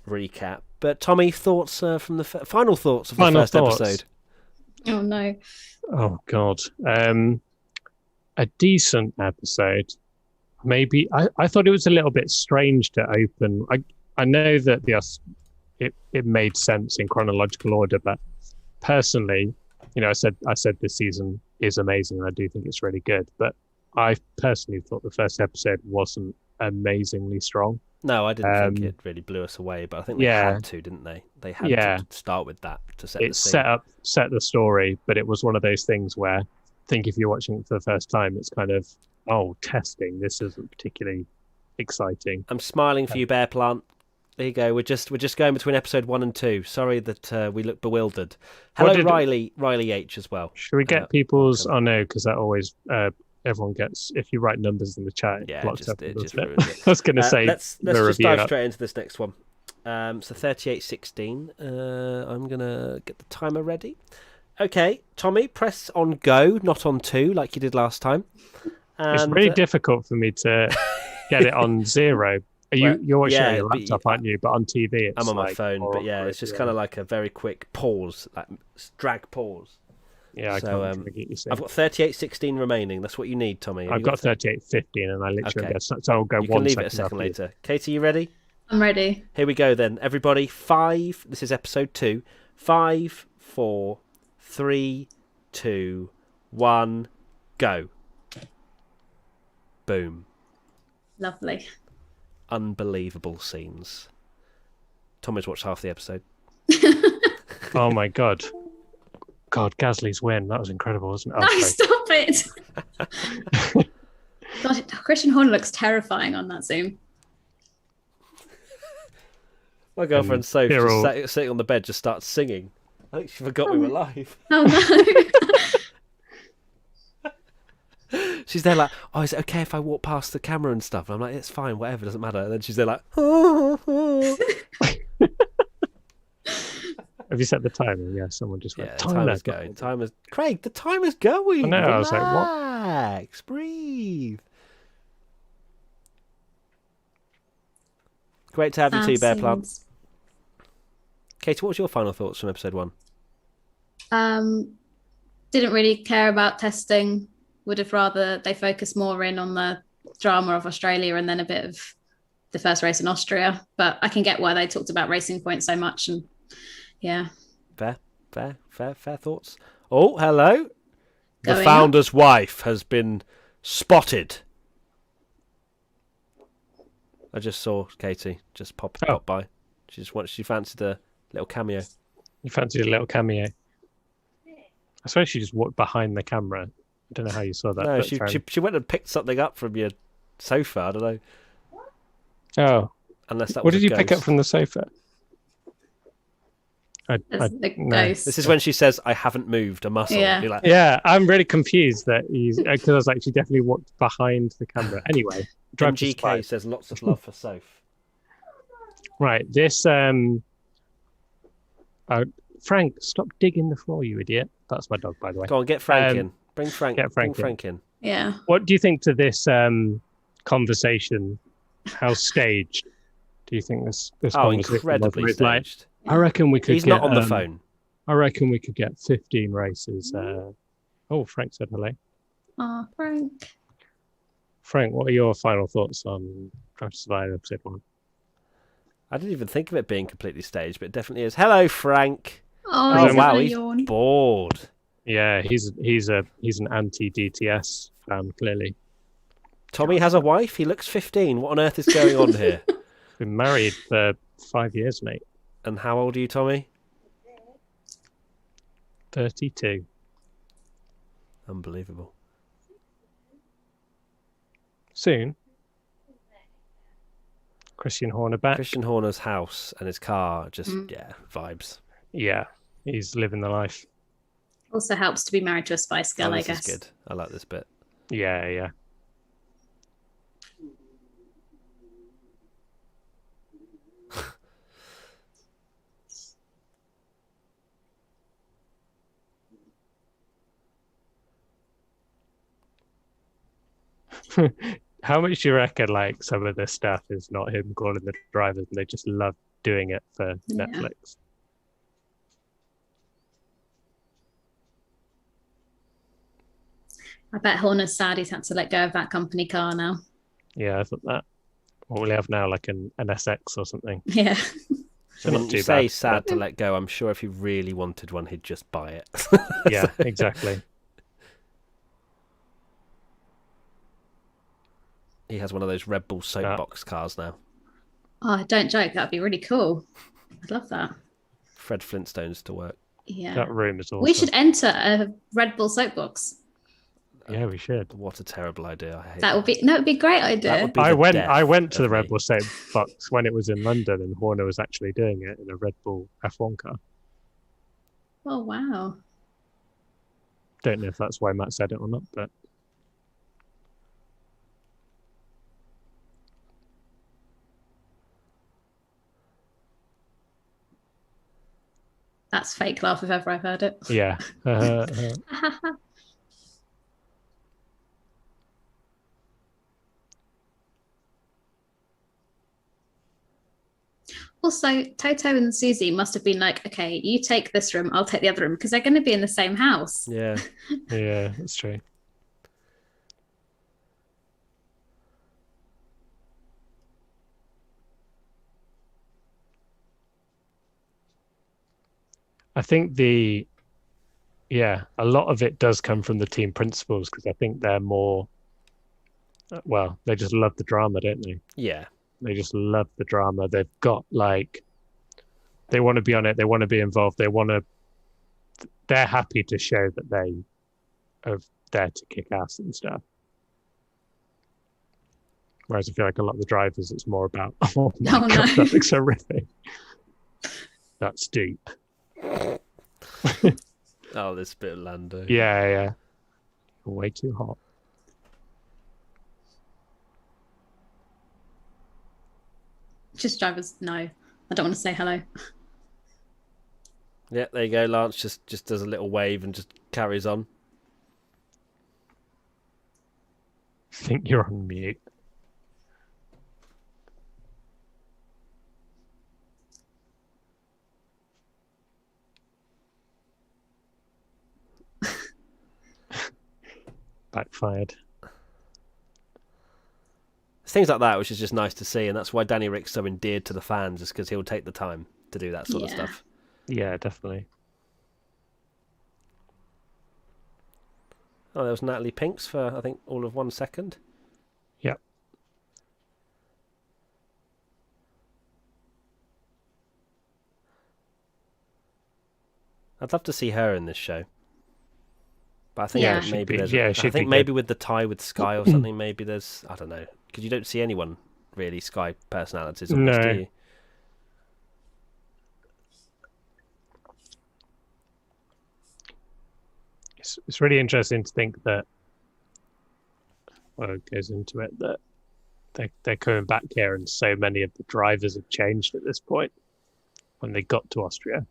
recap. But Tommy, thoughts from the final thoughts of the first episode? Oh no! Oh god, a decent episode. Maybe I thought it was a little bit strange to open. I know that it made sense in chronological order, but personally, I said this season is amazing, and I do think it's really good. But I personally thought the first episode wasn't amazingly strong. No, I didn't think it really blew us away, but I think they had to, didn't they? They had to start with that to set the scene. Set the story, but it was one of those things where I think if you're watching it for the first time, it's kind of, testing. This isn't particularly exciting. I'm smiling for you, Bear Plant. There you go. We're just going between episode 1 and 2. Sorry that we look bewildered. Hello, Riley H as well. Should we get people's? Oh no, because that always everyone gets. If you write numbers in the chat, it blocks up. It just ruins it. I was going to say. Let's just dive straight into this next one. So 38:16. I'm gonna get the timer ready. Okay, Tommy, press on go, not on 2, like you did last time. And, it's really difficult for me to get it on 0. You're watching on your laptop, aren't you? But on TV, I'm on my phone. But it's just kind of like a very quick pause, like drag pause. Yeah, I can't get you. I've got 38:16 remaining. That's what you need, Tommy. I've got 38:15, and I literally guess so. I'll go. You can leave it a second later. Katy, you ready? I'm ready. Here we go then, everybody. 5. This is episode 2. 5, 4, 3, 2, 1, go. Boom. Lovely. Unbelievable scenes. Tommy's watched half the episode. Oh my God. God, Gasly's win. That was incredible, wasn't it? No, Oh, stop it. God, Christian Horner looks terrifying on that Zoom. My girlfriend Soph just all... sitting on the bed just starts singing. I think she forgot we were live. Oh no. She's there like, oh, is it okay if I walk past the camera and stuff? And I'm like, it's fine, whatever, doesn't matter. And then she's there like, Have you set the timer? Yeah, someone just went. Yeah, time is going. Craig, the time is going. I know. Relax, I was like, what? Breathe. Great to have you too, Bear Plant. Katy, what was your final thoughts from episode 1? Didn't really care about testing. Would have rather they focus more in on the drama of Australia and then a bit of the first race in Austria. But I can get why they talked about Racing Point so much. And yeah. Fair thoughts. Oh, hello. The Going founder's wife has been spotted. I just saw Katy just pop by. She fancied a little cameo. You fancied a little cameo? I swear she just walked behind the camera. I don't know how you saw that. No, she went and picked something up from your sofa. I don't know. Oh. Unless that what was did you ghost. pick up from the sofa? Ghost. This is when she says, I haven't moved a muscle. Yeah. You're like, Yeah, I'm really confused that because I was like, she definitely walked behind the camera. Anyway, MGK says lots of love for Soph. Right, this Frank, stop digging the floor, you idiot. That's my dog, by the way. Go on, get Frank in. Bring Frank in. Yeah. What do you think to this conversation? How staged do you think this conversation incredibly was? staged. I reckon we could He's not on the phone. I reckon we could get 15 races. Frank said hello. Oh, Frank. Frank, what are your final thoughts on Drive to Survive episode 1? I didn't even think of it being completely staged, but it definitely is. Hello, Frank. Oh wow, he's yawn. bored. Yeah, he's an anti-DTS fan, clearly. Tommy has a wife. He looks 15. What on earth is going on here? Been married for 5 years, mate. And how old are you, Tommy? 32. Unbelievable. Soon. Christian Horner back. Christian Horner's house and his car, just, vibes. Yeah, he's living the life. Also helps to be married to a Spice Girl, I guess. This is good. I like this bit. Yeah. How much do you reckon, like, some of the stuff is not him calling the drivers and they just love doing it for Netflix? I bet Horner's sad he's had to let go of that company car now. Yeah, I thought that. What will he have now, like an SX or something? Yeah. I mean, you say sad to let go. I'm sure if he really wanted one, he'd just buy it. Yeah, exactly. He has one of those Red Bull soapbox cars now. Oh, don't joke. That'd be really cool. I'd love that. Fred Flintstones to work. Yeah. That room is awesome. We should enter a Red Bull soapbox. Yeah, we should. What a terrible idea. I hate that. Would be a great idea. I went to the Red Bull soapbox when it was in London and Horner was actually doing it in a Red Bull F1 car. Oh, wow. Don't know if that's why Matt said it or not, but that's fake laugh if ever I've heard it. Yeah. Also, Toto and Susie must have been like, okay, you take this room, I'll take the other room, because they're going to be in the same house. Yeah. Yeah, that's true. I think a lot of it does come from the team principals because I think they're more Well, they just love the drama, don't they? Yeah. They just love the drama. They've got like they want to be on it. They want to be involved. They want to. They're happy to show that they are there to kick ass and stuff. Whereas I feel like a lot of the drivers, it's more about, oh my Oh god, no. that looks horrific. That's deep. Oh, this bit of Lando. Yeah, yeah. Way too hot. Just drivers, no. I don't want to say hello. Yeah, there you go. Lance just does a little wave and just carries on. I think you're on mute. Backfired. It's things like that which is just nice to see, and that's why Danny Rick's so endeared to the fans, is because he'll take the time to do that sort of stuff. Yeah, definitely. Oh, there was Natalie Pinks for, I think, all of 1 second. Yep. I'd love to see her in this show. But I think Yeah. maybe there's. Yeah, I she'd think be maybe good. with the tie with Sky or something, maybe there's. I don't know. Because you don't see anyone really Sky personalities on this, No. do you? It's really interesting to think that, well, it goes into it, that they're coming back here and so many of the drivers have changed at this point when they got to Austria.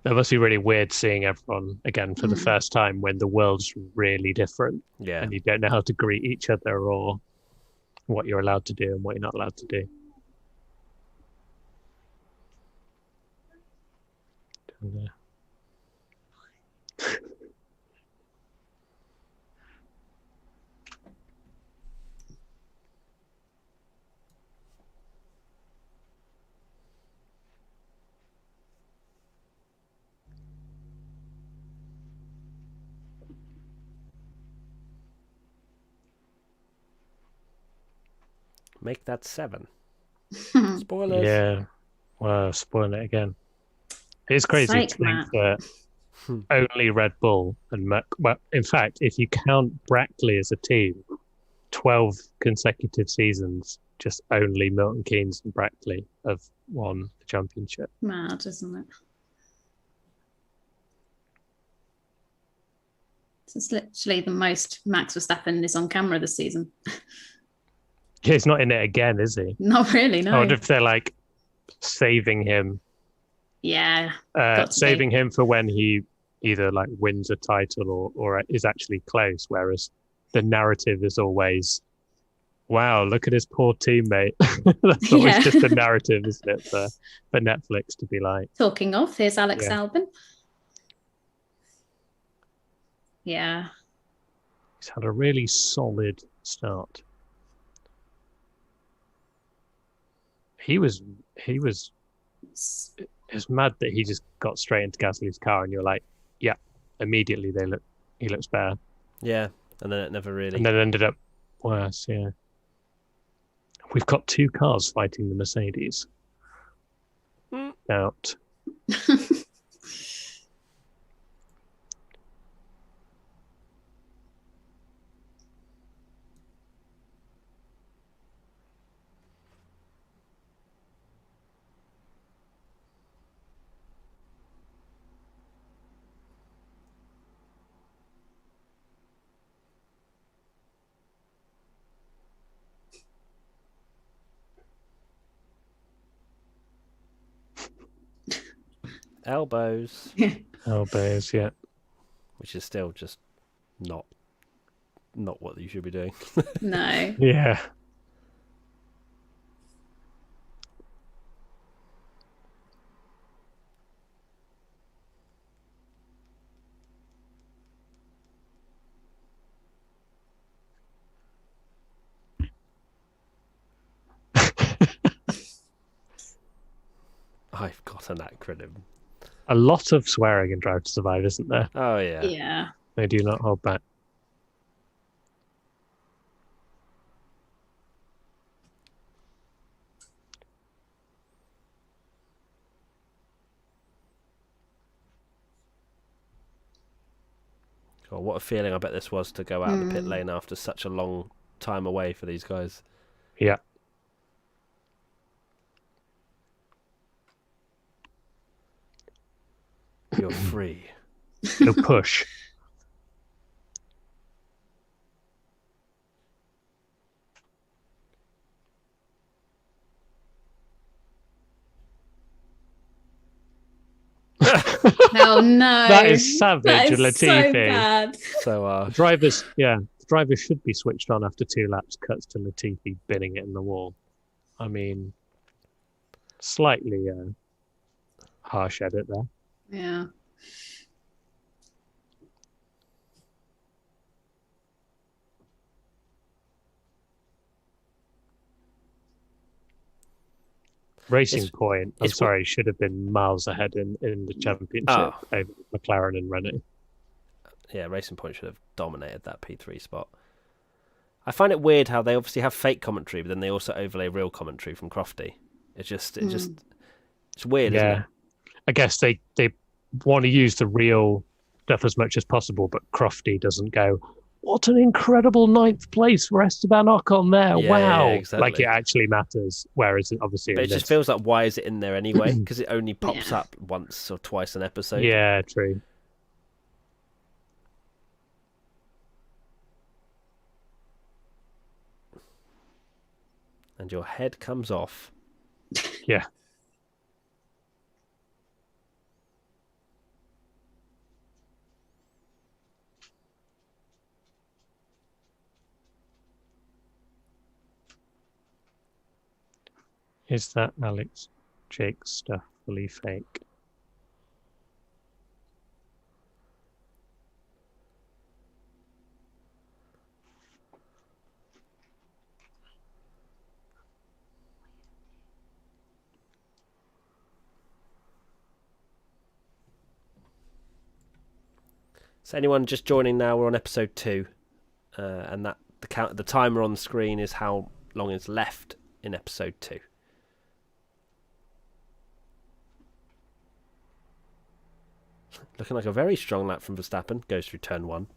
It must be really weird seeing everyone again for the first time when the world's really different Yeah. and you don't know how to greet each other or what you're allowed to do and what you're not allowed to do. And, Make that 7. Hmm. Spoilers. yeah, well, spoiling it again. It's crazy to Psych, think Matt. that only Red Bull and well, in fact, if you count Brackley as a team, 12 consecutive seasons, just only Milton Keynes and Brackley have won the championship. Mad, isn't it? It's literally the most Max Verstappen is on camera this season. Yeah, he's not in it again, is he? Not really, I no. wonder if they're like saving him, Yeah, got to saving him for when he either like wins a title or is actually close. Whereas the narrative is always, wow, look at his poor teammate. That's always Yeah. just the narrative, isn't it, for Netflix to be like, Talking of, here's Alex Yeah. Albon. Yeah. he's had a really solid start. It's mad that he just got straight into Gasly's car and you're like, yeah, immediately he looks better. Yeah, and then it never really. And then it ended up worse, yeah. We've got 2 cars fighting the Mercedes. Out. Elbows, Elbows, yeah. which is still just not what you should be doing. No. Yeah. I've got an acronym. A lot of swearing in Drive to Survive, isn't there? Oh, yeah. Yeah. They do not hold back. God, what a feeling I bet this was to go out the pit lane after such a long time away for these guys. Yeah. You're free. Go push. Oh no. That is savage, That is Latifi. so bad. So, Drivers should be switched on after 2 laps. Cuts to Latifi binning it in the wall. I mean, slightly harsh edit there. Yeah. Racing Point, I'm sorry, should have been miles ahead in the championship over McLaren and Renault. Yeah, Racing Point should have dominated that P3 spot. I find it weird how they obviously have fake commentary, but then they also overlay real commentary from Crofty. It's weird, isn't it? I guess they want to use the real stuff as much as possible, but Crofty doesn't go, what an incredible 9th place for Esteban Ocon there. Yeah, wow. yeah, exactly. Like it actually matters. Whereas obviously but it just feels like, why is it in there anyway? Because it only pops up once or twice an episode. Yeah, true. And your head comes off. Yeah. Is that Alex Jake stuff fully fake? So anyone just joining now, we're on episode 2, and that the timer on the screen is how long is left in episode 2. Looking like a very strong lap from Verstappen. Goes through turn 1.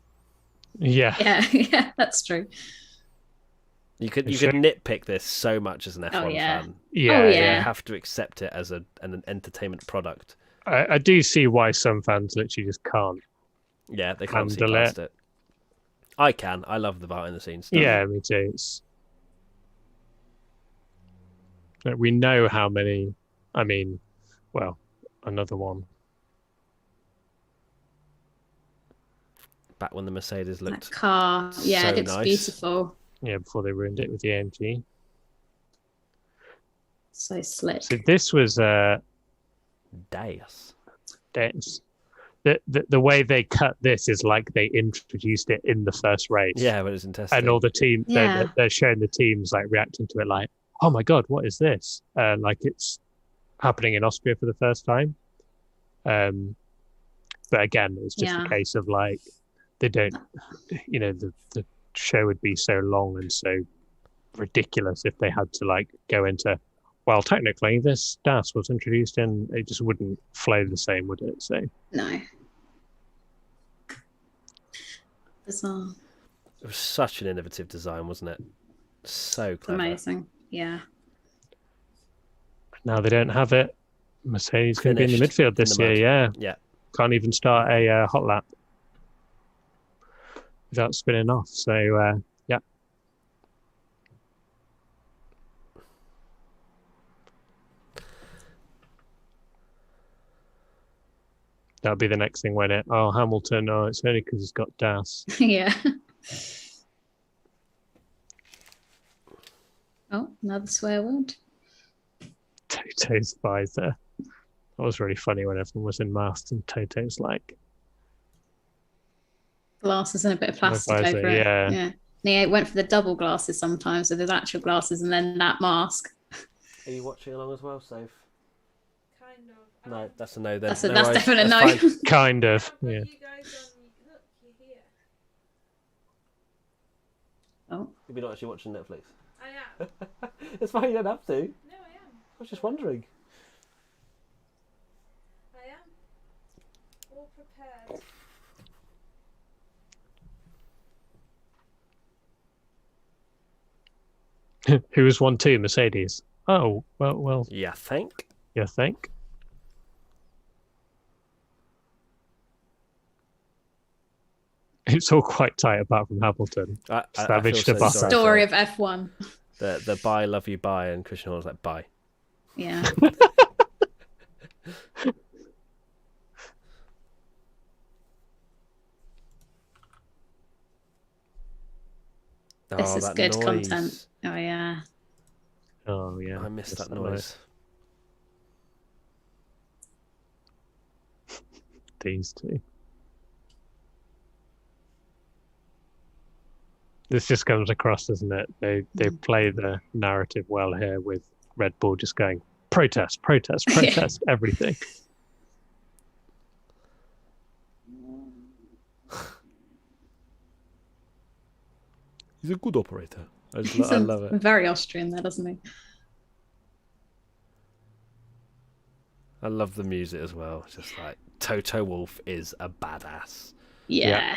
Yeah. Yeah, that's true. You could nitpick this so much as an F1 fan. Yeah, yeah. You have to accept it as an entertainment product. I do see why some fans literally just can't. Yeah, they can't see handle past it. I can. I love the behind the scenes stuff. Yeah, me too. We know how many. I mean, well, another one. Back when the Mercedes looked That car, yeah, so it looks nice. beautiful. Yeah, before they ruined it with the AMG. So slick. So this was Deus. the way they cut this is like they introduced it in the first race. Yeah, when it was in testing. And all the team, Yeah. they're showing the teams like reacting to it like, oh my God, what is this? Like it's happening in Austria for the first time. But again, it's just a case of like, they don't, the show would be so long and so ridiculous if they had to like go into, well, technically this DAS was introduced in, it just wouldn't flow the same, would it? So No. Bizarre. It was such an innovative design, wasn't it? So clever. Amazing. Yeah. now they don't have it. Mercedes going to be in the midfield this year, yeah. Yeah. Can't even start a hot lap without spinning off. So, yeah. That'll be the next thing, won't it? Oh, Hamilton, oh, it's only because he's got DAS. Yeah. Oh, another swear word. Toto's visor. That was really funny when everyone was in masks and Toto's like... Glasses and a bit of plastic visor, over it. yeah. Yeah. He went for the double glasses sometimes with his actual glasses and then that mask. Are you watching along as well, Soph? Kind of. No, that's a no then. That's No that's worries, definitely a that's no. fine. Kind of. I've got Yeah. you guys on. Look, you're here. Oh, You're not actually watching Netflix. I am. It's fine, you don't have to. I No, I am. was just wondering. I am. All prepared. Who was 1-2? Mercedes. Oh, well, Yeah, think. you think? It's all quite tight apart from Hamilton. I Savage feel to so Button. sorry story for of F1. the bye, love you, bye, and Christian Horner's like bye. Yeah. This Oh, is that good noise. content. Oh yeah. Oh, yeah. I missed Yes, that noise. These two. This just comes across, doesn't it? They play the narrative well here with Red Bull just going protest, protest, Yeah. protest, everything. He's a good operator. I He's love it. very Austrian there, doesn't he? I love the music as well. It's just like Toto Wolff is a badass. Yeah.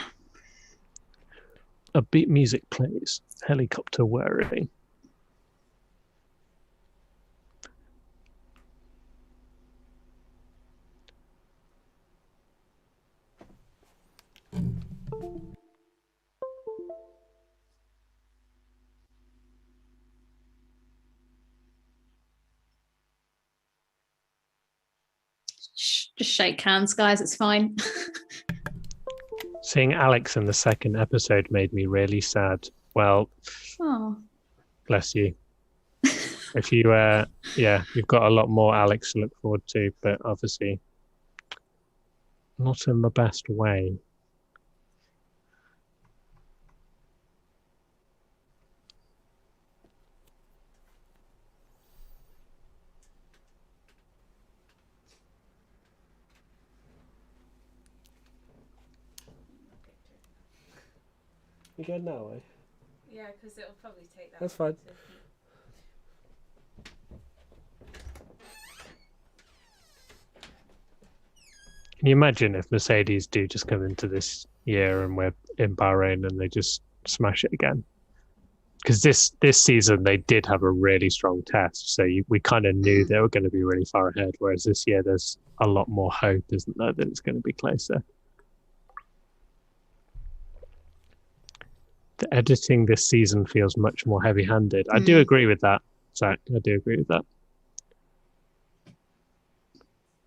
Upbeat music plays. Helicopter whirring. Just shake hands, guys. It's fine. Seeing Alex in the second episode made me really sad. Well, Oh. bless you. If you, you've got a lot more Alex to look forward to, but obviously not in the best way. You going now, eh? Yeah, because it'll probably take that. That's fine. Can you imagine if Mercedes do just come into this year and we're in Bahrain and they just smash it again? Because this season they did have a really strong test, so we kind of knew they were going to be really far ahead. Whereas this year there's a lot more hope, isn't there, that it's going to be closer. The editing this season feels much more heavy-handed. I do agree with that, Zach. I do agree with that.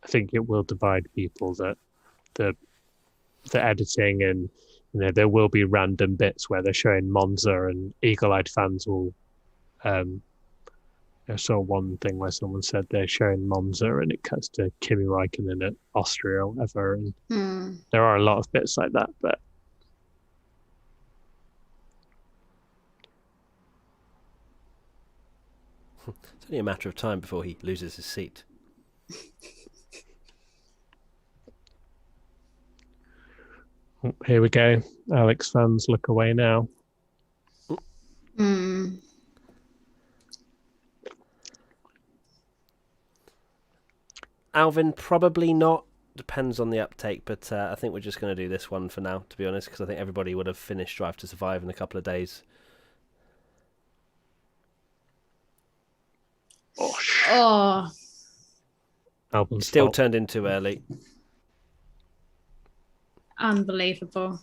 I think it will divide people, that the editing, and there will be random bits where they're showing Monza, and eagle-eyed fans will I saw one thing where someone said they're showing Monza and it cuts to Kimi Räikkönen at Austria or whatever, and there are a lot of bits like that, but it's only a matter of time before he loses his seat. Here we go. Alex fans, look away now. Alvin, probably not. Depends on the uptake, but I think we're just going to do this one for now, to be honest, because I think everybody would have finished Drive to Survive in a couple of days. Oh. Album's Still fault. turned in too early. Unbelievable.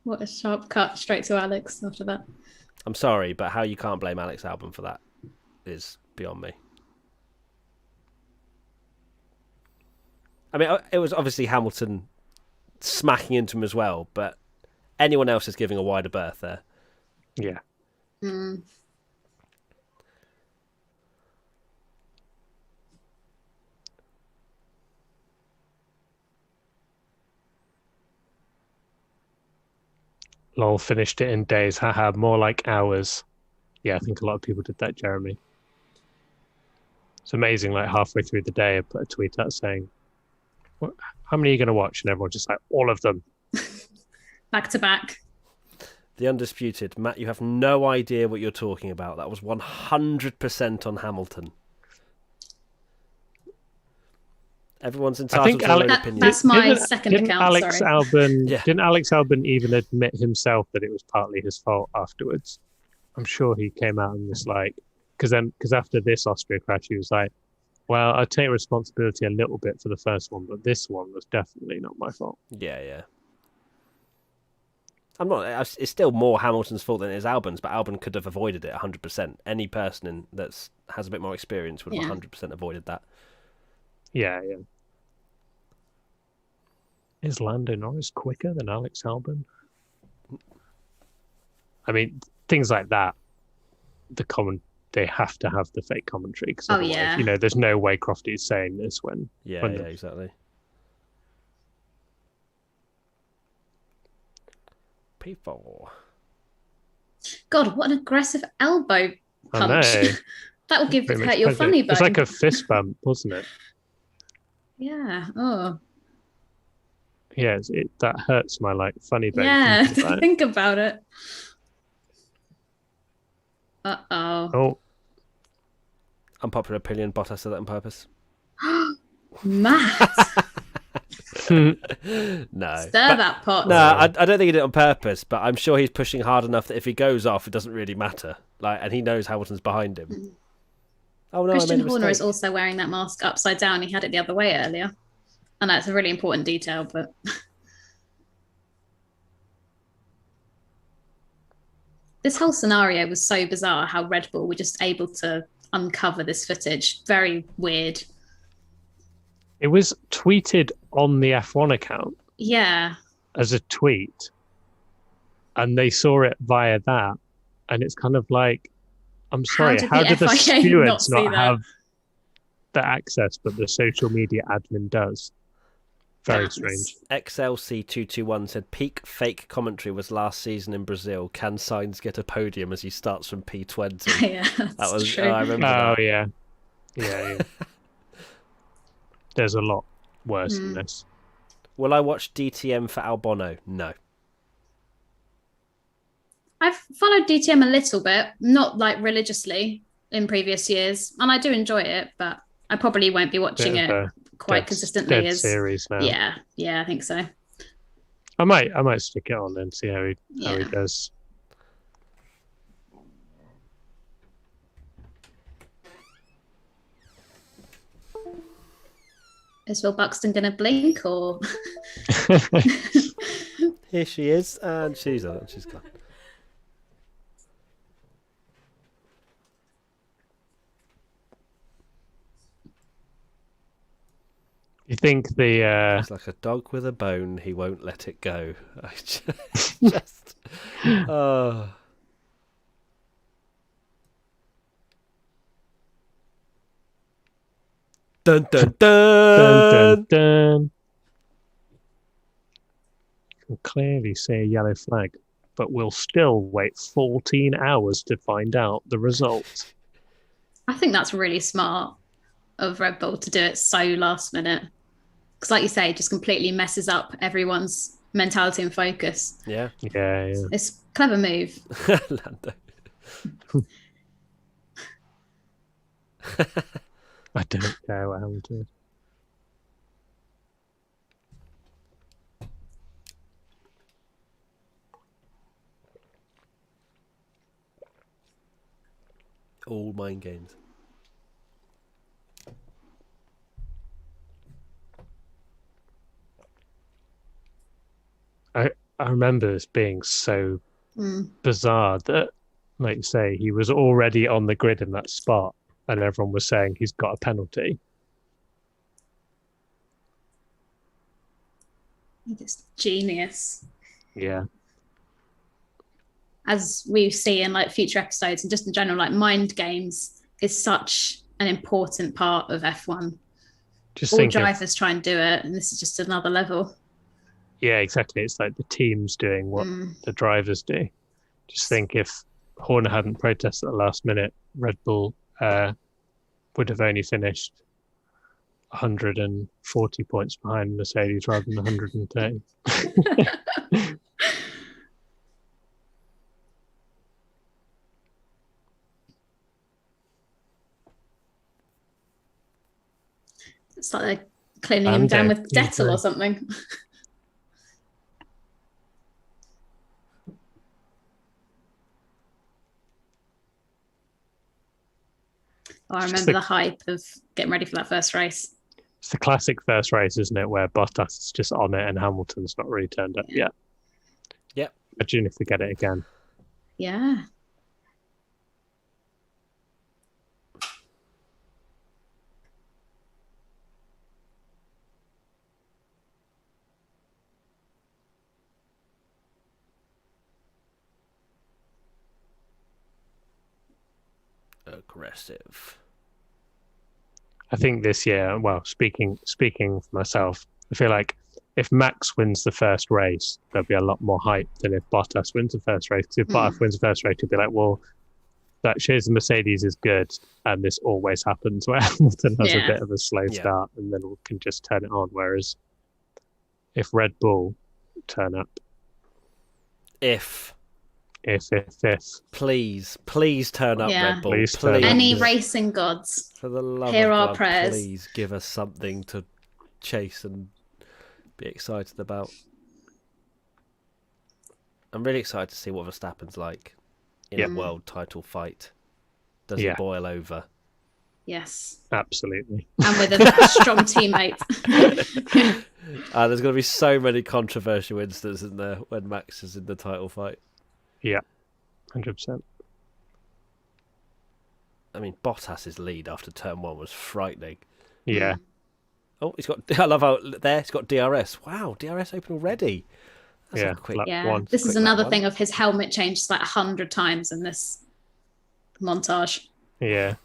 What a sharp cut straight to Alex after that. I'm sorry, but how you can't blame Alex Albon for that is beyond me. I mean, it was obviously Hamilton smacking into him as well, but anyone else is giving a wider berth there. Yeah. Lol finished it in days. Haha, more like hours. Yeah, I think a lot of people did that, Jeremy. It's amazing. Like halfway through the day, I put a tweet out saying, "How many are you going to watch?" And everyone's just like, "All of them." Back to back. The undisputed Matt. You have no idea what you're talking about. That was 100% on Hamilton. Everyone's entitled to their own opinion. That's my second account. Alex Sorry. Albon, Yeah. Didn't Alex Albon even admit himself that it was partly his fault afterwards? I'm sure he came out and was like, because after this Austria crash, he was like, "Well, I take responsibility a little bit for the first one, but this one was definitely not my fault." Yeah. I'm not. It's still more Hamilton's fault than it is Albon's, but Albon could have avoided it 100%. Any person that has a bit more experience would have 100% avoided that. Yeah. Is Lando Norris quicker than Alex Albon? I mean, things like that. They have to have the fake commentary because otherwise, there's no way Crofty is saying this when. Yeah, exactly. People. God, what an aggressive elbow punch! That will hurt your funny bone. It's like a fist bump, wasn't it? Yeah. Oh. Yeah, that hurts my funny bone. Yeah, think about it. Uh-oh. Oh. Unpopular opinion, Bottas said that on purpose. Matt. No. Stir that pot. No, I don't think he did it on purpose, but I'm sure he's pushing hard enough that if he goes off, it doesn't really matter. And he knows Hamilton's behind him. Oh no, Christian Horner is also wearing that mask upside down. He had it the other way earlier. I know it's a really important detail, but this whole scenario was so bizarre how Red Bull were just able to uncover this footage. Very weird. It was tweeted on the F1 account. Yeah. As a tweet. And they saw it via that. And it's kind of like, I'm sorry, how did the stewards not have the access, but the social media admin does? Very strange. XLC221 said peak fake commentary was last season in Brazil. Can Sainz get a podium as he starts from P20? Yeah, that was true. I remember that. Oh, yeah. There's a lot worse than this. Will I watch DTM for Albon? No. I've followed DTM a little bit, not religiously in previous years, and I do enjoy it, but I probably won't be watching it quite consistently as series now. Yeah, I think so. I might stick it on and see how he does. Is Will Buxton going to blink or? Here she is, and she's gone. You think It's like a dog with a bone, he won't let it go. I just oh. Dun dun dun dun, dun, dun. You can clearly see a yellow flag, but we'll still wait 14 hours to find out the result. I think that's really smart of Red Bull to do it so last minute. Because like you say, it just completely messes up everyone's mentality and focus. Yeah. It's a clever move. Lando. I don't care what Hamilton is. All mind games. I remember this being so bizarre that, like you say, he was already on the grid in that spot and everyone was saying he's got a penalty. It's genius. Yeah. As we see in future episodes and just in general, mind games is such an important part of F1. All drivers try and do it, and this is just another level. Yeah, exactly. It's like the teams doing what the drivers do. Just think if Horner hadn't protested at the last minute, Red Bull would have only finished 140 points behind Mercedes rather than 130. It's like they're cleaning him down with Dettol or something. Oh, I remember the hype of getting ready for that first race. It's the classic first race, isn't it, where Bottas is just on it and Hamilton's not really turned up yet. Yep. Imagine if we get it again. Yeah. Aggressive. I think this year, well, speaking for myself, I feel like if Max wins the first race, there'll be a lot more hype than if Bottas wins the first race. Because if Bottas wins the first race, you'll be like, well, that shows the Mercedes is good, and this always happens where Hamilton has a bit of a slow start, and then we can just turn it on. Whereas if Red Bull turn up, if please turn up, Red Bull. Please. Any racing gods, for the love hear of our God, prayers. Please give us something to chase and be excited about. I'm really excited to see what Verstappen's like in a world title fight. Does it boil over? Yes, absolutely. And with a strong teammate. There's going to be so many controversial instances in there when Max is in the title fight. Yeah, 100%. I mean, Bottas's lead after turn 1 was frightening. Yeah. Oh, he's got. I love how there he's got DRS. Wow, DRS open already. That's a quick one. This is another thing of his helmet changed like 100 times in this montage. Yeah.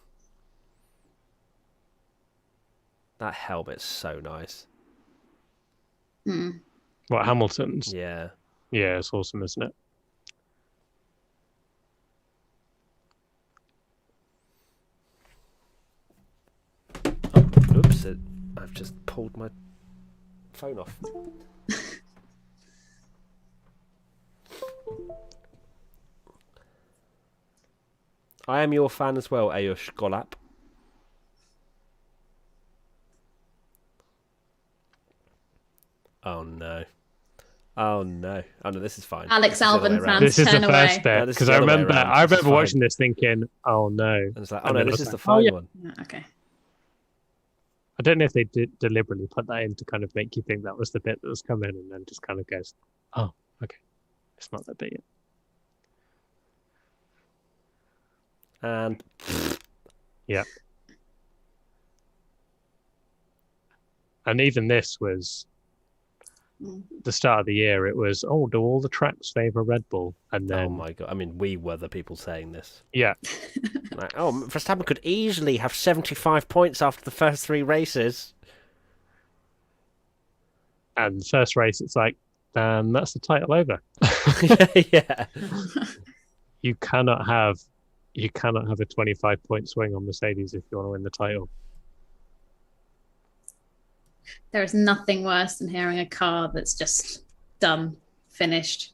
That helmet's so nice. What, Hamilton's? Yeah. Yeah, it's awesome, isn't it? Oops, I've just pulled my phone off. I am your fan as well, Ayush Golap. Oh no. Oh no. Oh no, this is fine. Alex Albon fans this is turn the away. first bit, because I remember watching this thinking, oh no. And it's like, oh no, this is the fine one. Okay. I don't know if they did deliberately put that in to kind of make you think that was the bit that was coming, and then just kind of goes, oh, okay, it's not that bit yet. And yeah. And even this was the start of the year. It was, oh, do all the tracks favour Red Bull? And then, oh my God, I mean, we were the people saying this. Yeah. Like, oh, Verstappen could easily have 75 points after the first 3 races. And the first race, it's like, that's the title over. Yeah. You cannot have a 25-point swing on Mercedes if you want to win the title. There is nothing worse than hearing a car that's just done, finished.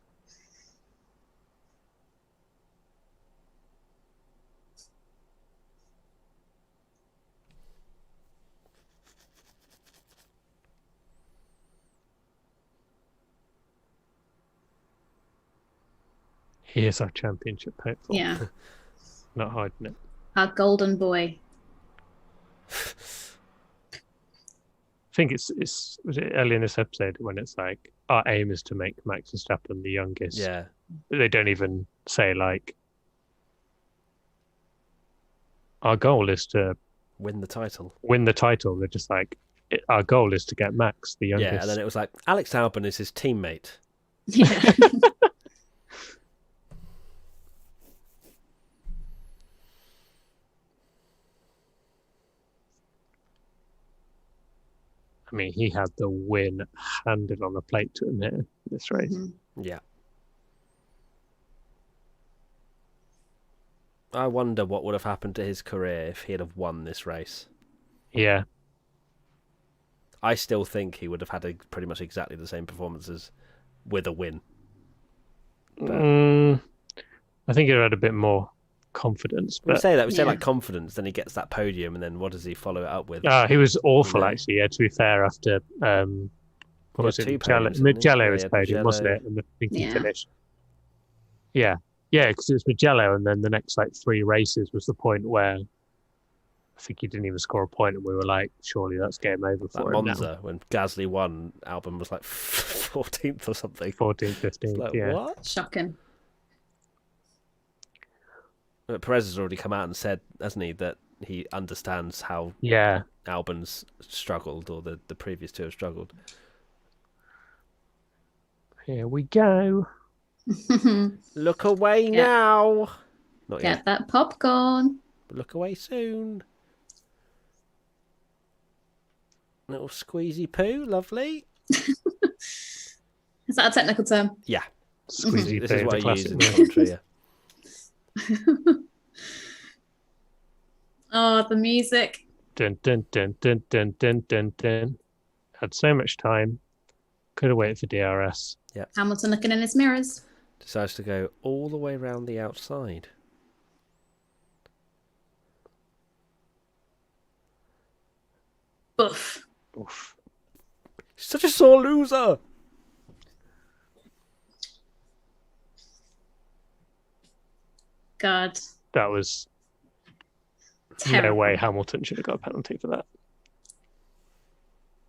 He is our championship hopeful. Yeah. Not hiding it. Our golden boy. I think it's was it early in this episode when it's like our aim is to make Max Verstappen the youngest. Yeah. They don't even say like our goal is to win the title. They're just like our goal is to get Max the youngest. Yeah, and then it was like Alex Albon is his teammate. Yeah. I mean, he had the win handed on a plate to him here this race. Yeah. I wonder what would have happened to his career if he'd have won this race. Yeah. I still think he would have had pretty much exactly the same performances with a win. I think he had a bit more confidence. We But say that, we say like confidence, then he gets that podium, and then what does he follow it up with? he was awful, actually, yeah, to be fair, after... what was it? Mugello's podium, wasn't it? And I think he finished. Yeah. Yeah, because it was Mugello, and then the next like 3 races was the point where I think he didn't even score a point, and we were like, surely that's game over for him Monza, now. when Gasly won, Albon was like 14th or something. 14th, 15th, like, yeah. What? Shocking. But Perez has already come out and said, hasn't he, that he understands how Albon's struggled, or the previous 2 have struggled. Here we go. Look away now. Not Get yet. that popcorn. Look away soon. Little squeezy poo, lovely. Is that a technical term? Yeah. Squeezy This poo, is what the I use classic in word. commentary, yeah. Oh, the music. Dun, dun, dun, dun, dun, dun, dun, dun. Had so much time. Could have waited for DRS. Yeah. Hamilton looking in his mirrors. Decides to go all the way around the outside. Boof. Oof. Such a sore loser. God. That was Terrible. no way Hamilton should have got a penalty for that.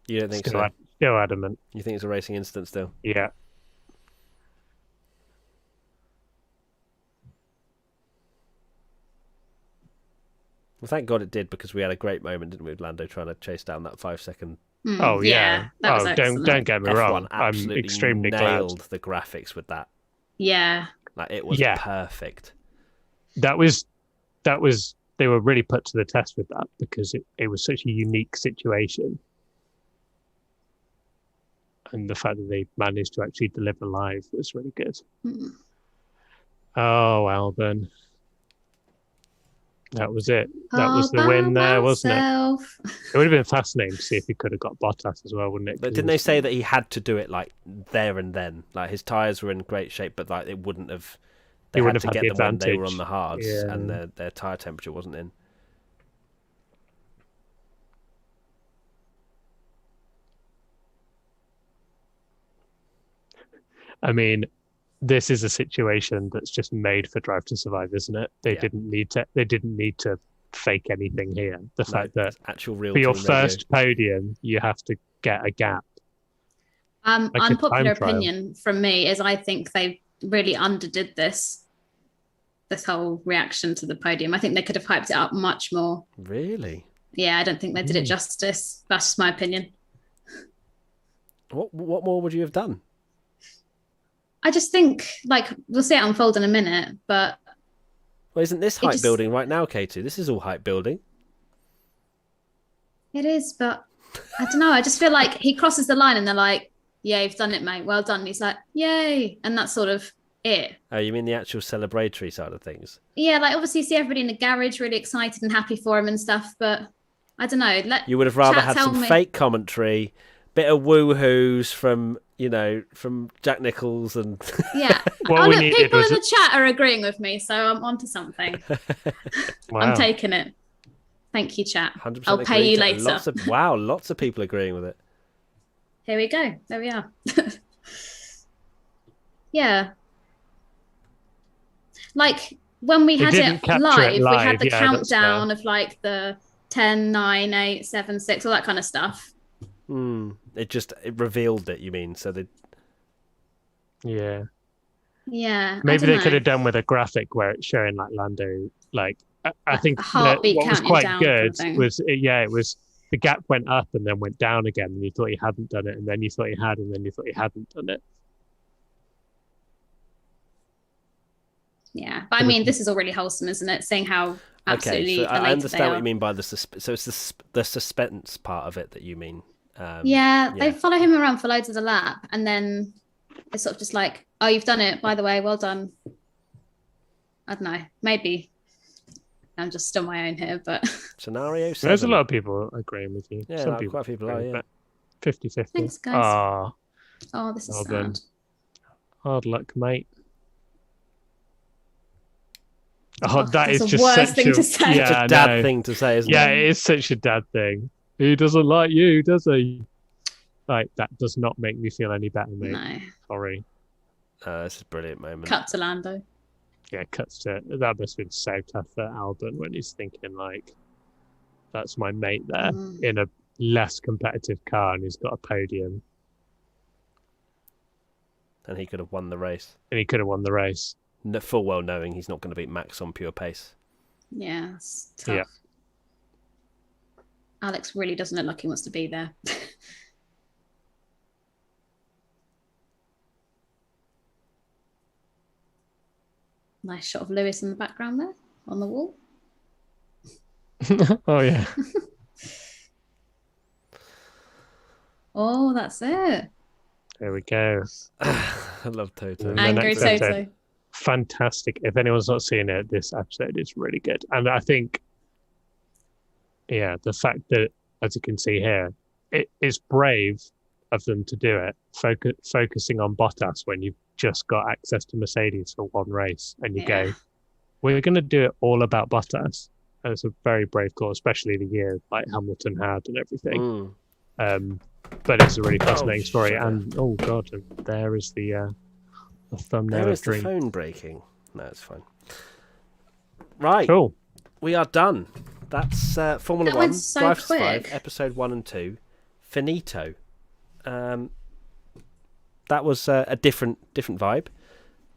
You don't think Still, so? still adamant. You think it's a racing incident still? Yeah. Well, thank God it did, because we had a great moment, didn't we, with Lando trying to chase down that 5-second. Oh yeah. That was don't get me wrong. F1 I'm absolutely extremely nailed glad. the graphics with that. Yeah. Like, it was perfect. That was they were really put to the test with that, because it was such a unique situation. And the fact that they managed to actually deliver live was really good. Mm. Oh, Albon. That was it. That was the win there, wasn't it? It would have been fascinating to see if he could have got Bottas as well, wouldn't it? But didn't they say that he had to do it like there and then? Like, his tyres were in great shape, but like it wouldn't have. They He had wouldn't to have had get the them when they were advantage. on the hards, Yeah. and their tyre temperature wasn't in. I mean, this is a situation that's just made for Drive to Survive, isn't it? They didn't need to fake anything here. The fact that actual real for your team first podium, you have to get a gap. Like a Unpopular time trial. opinion from me is I think they really underdid this whole reaction to the podium. I think they could have hyped it up much more. Really? Yeah, I don't think they did it justice. That's just my opinion. What more would you have done? I just think, like, we'll see it unfold in a minute, but... Well, isn't this hype building right now, Katy? This is all hype building. It is, but I don't know. I just feel like he crosses the line and they're like, yeah, you've done it, mate. Well done. And he's like, yay. And that's sort of it. Oh, you mean the actual celebratory side of things? Yeah, like, obviously you see everybody in the garage really excited and happy for him and stuff, but I don't know. You would have rather had some fake commentary, bit of woo-hoos from Jack Nichols and... Yeah. What we look, needed people was in the chat are agreeing with me, so I'm onto something. Wow. I'm taking it. Thank you, chat. 100% I'll pay you later. Lots of people agreeing with it. Here we go. There we are. Yeah. Like, when we had it live, we had the countdown of like the 10, 9, 8, 7, 6, all that kind of stuff. It revealed it, you mean? So they... Yeah. Yeah. Maybe they could have done with a graphic where it's showing like Lando, like I think what was quite good was it was the gap went up and then went down again, and you thought he hadn't done it, and then you thought he had, and then you thought he hadn't done it. Yeah, but I mean, this is all really wholesome, isn't it? Seeing how absolutely so I understand what you mean by so it's the suspense part of it that you mean. They follow him around for loads of the lap, and then it's sort of just like, oh, you've done it, by the way, well done. I don't know, maybe I'm just on my own here, but Scenario 7. There's a lot of people agreeing with you. Yeah, Some like, people quite a few people are, agree, yeah. but 50-50. Thanks, guys. Ah, oh, this is well sad. done. Hard luck, mate. Oh, that that's is the just worst such thing a to say. It's yeah, a dad no. thing to say, isn't Yeah, it? it is such a dad thing. He doesn't like you, does he? Like, that does not make me feel any better, mate. No. Sorry. This is a brilliant moment. Cut to Lando. Yeah, cuts to that must have been so tough for Albert when he's thinking like, that's my mate there in a less competitive car and he's got a podium. And he could have won the race. And he could have won the race. Full well knowing he's not going to beat Max on pure pace. Yeah, it's tough. Yeah. Alex really doesn't look like he wants to be there. Nice shot of Lewis in the background there on the wall. Oh yeah. Oh, that's it. There we go. I love Toto. And the Angry next Toto. episode, fantastic. If anyone's not seen it, this episode is really good. And I think, yeah, the fact that, as you can see here, it is brave of them to do it, focusing on Bottas when you've just got access to Mercedes for one race and you go, we're going to do it all about Bottas. And it's a very brave call, especially the year like Hamilton had and everything. But it's a really fascinating story. And oh god, and there is the thumbnail There of is the Dream. phone breaking. No, it's fine. Right. Cool. We are done. That's Formula That 1, went so Drive to Survive, quick. episode 1 and 2. Finito. That was a different vibe.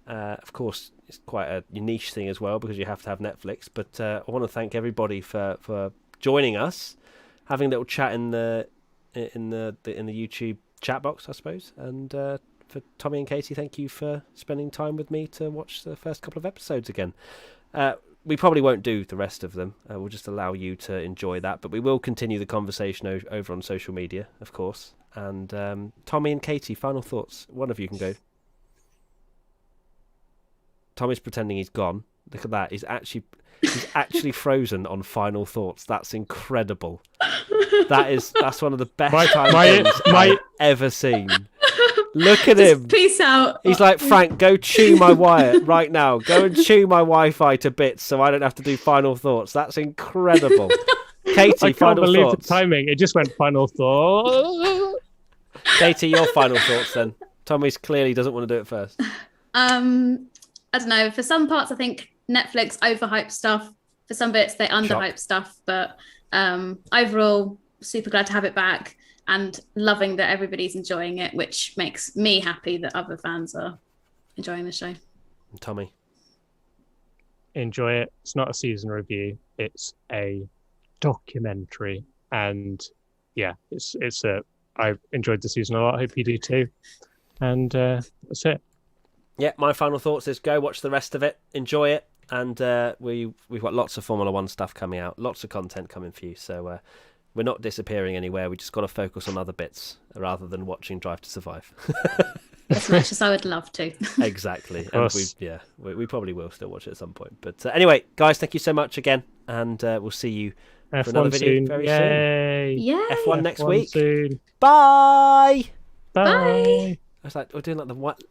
Of course, it's quite a niche thing as well because you have to have Netflix. But I want to thank everybody for joining us, having a little chat in the YouTube chat box, I suppose. And for Tommy and Katy, thank you for spending time with me to watch the first couple of episodes again. We probably won't do the rest of them. We'll just allow you to enjoy that. But we will continue the conversation over on social media, of course. And Tommy and Katy, final thoughts. One of you can go. Tommy's pretending he's gone. Look at that. He's actually frozen on final thoughts. That's incredible. That's one of the best times I've ever seen. Look at him. Peace out. He's like, Frank, go chew my wire right now. Go and chew my Wi-Fi to bits so I don't have to do final thoughts. That's incredible. Katy, I can't final believe thoughts. the timing. It just went final thought. Katy, your final thoughts then. Tommy's clearly doesn't want to do it first. I don't know. For some parts, I think Netflix overhyped stuff. For some bits, they underhyped stuff. But overall, super glad to have it back and loving that everybody's enjoying it, which makes me happy that other fans are enjoying the show. Tommy? Enjoy it. It's not a season review. It's a documentary. And yeah, I enjoyed the season a lot. I hope you do too. And that's it. Yeah, my final thoughts is go watch the rest of it, enjoy it, and we've got lots of Formula 1 stuff coming out, lots of content coming for you, so we're not disappearing anywhere. We just got to focus on other bits rather than watching Drive to Survive. As much as I would love to. Exactly. And we probably will still watch it at some point. But anyway, guys, thank you so much again, and we'll see you for another video very soon. Yay. F1 next week. Soon. Bye! Bye. Bye. I was like, we're doing like the what?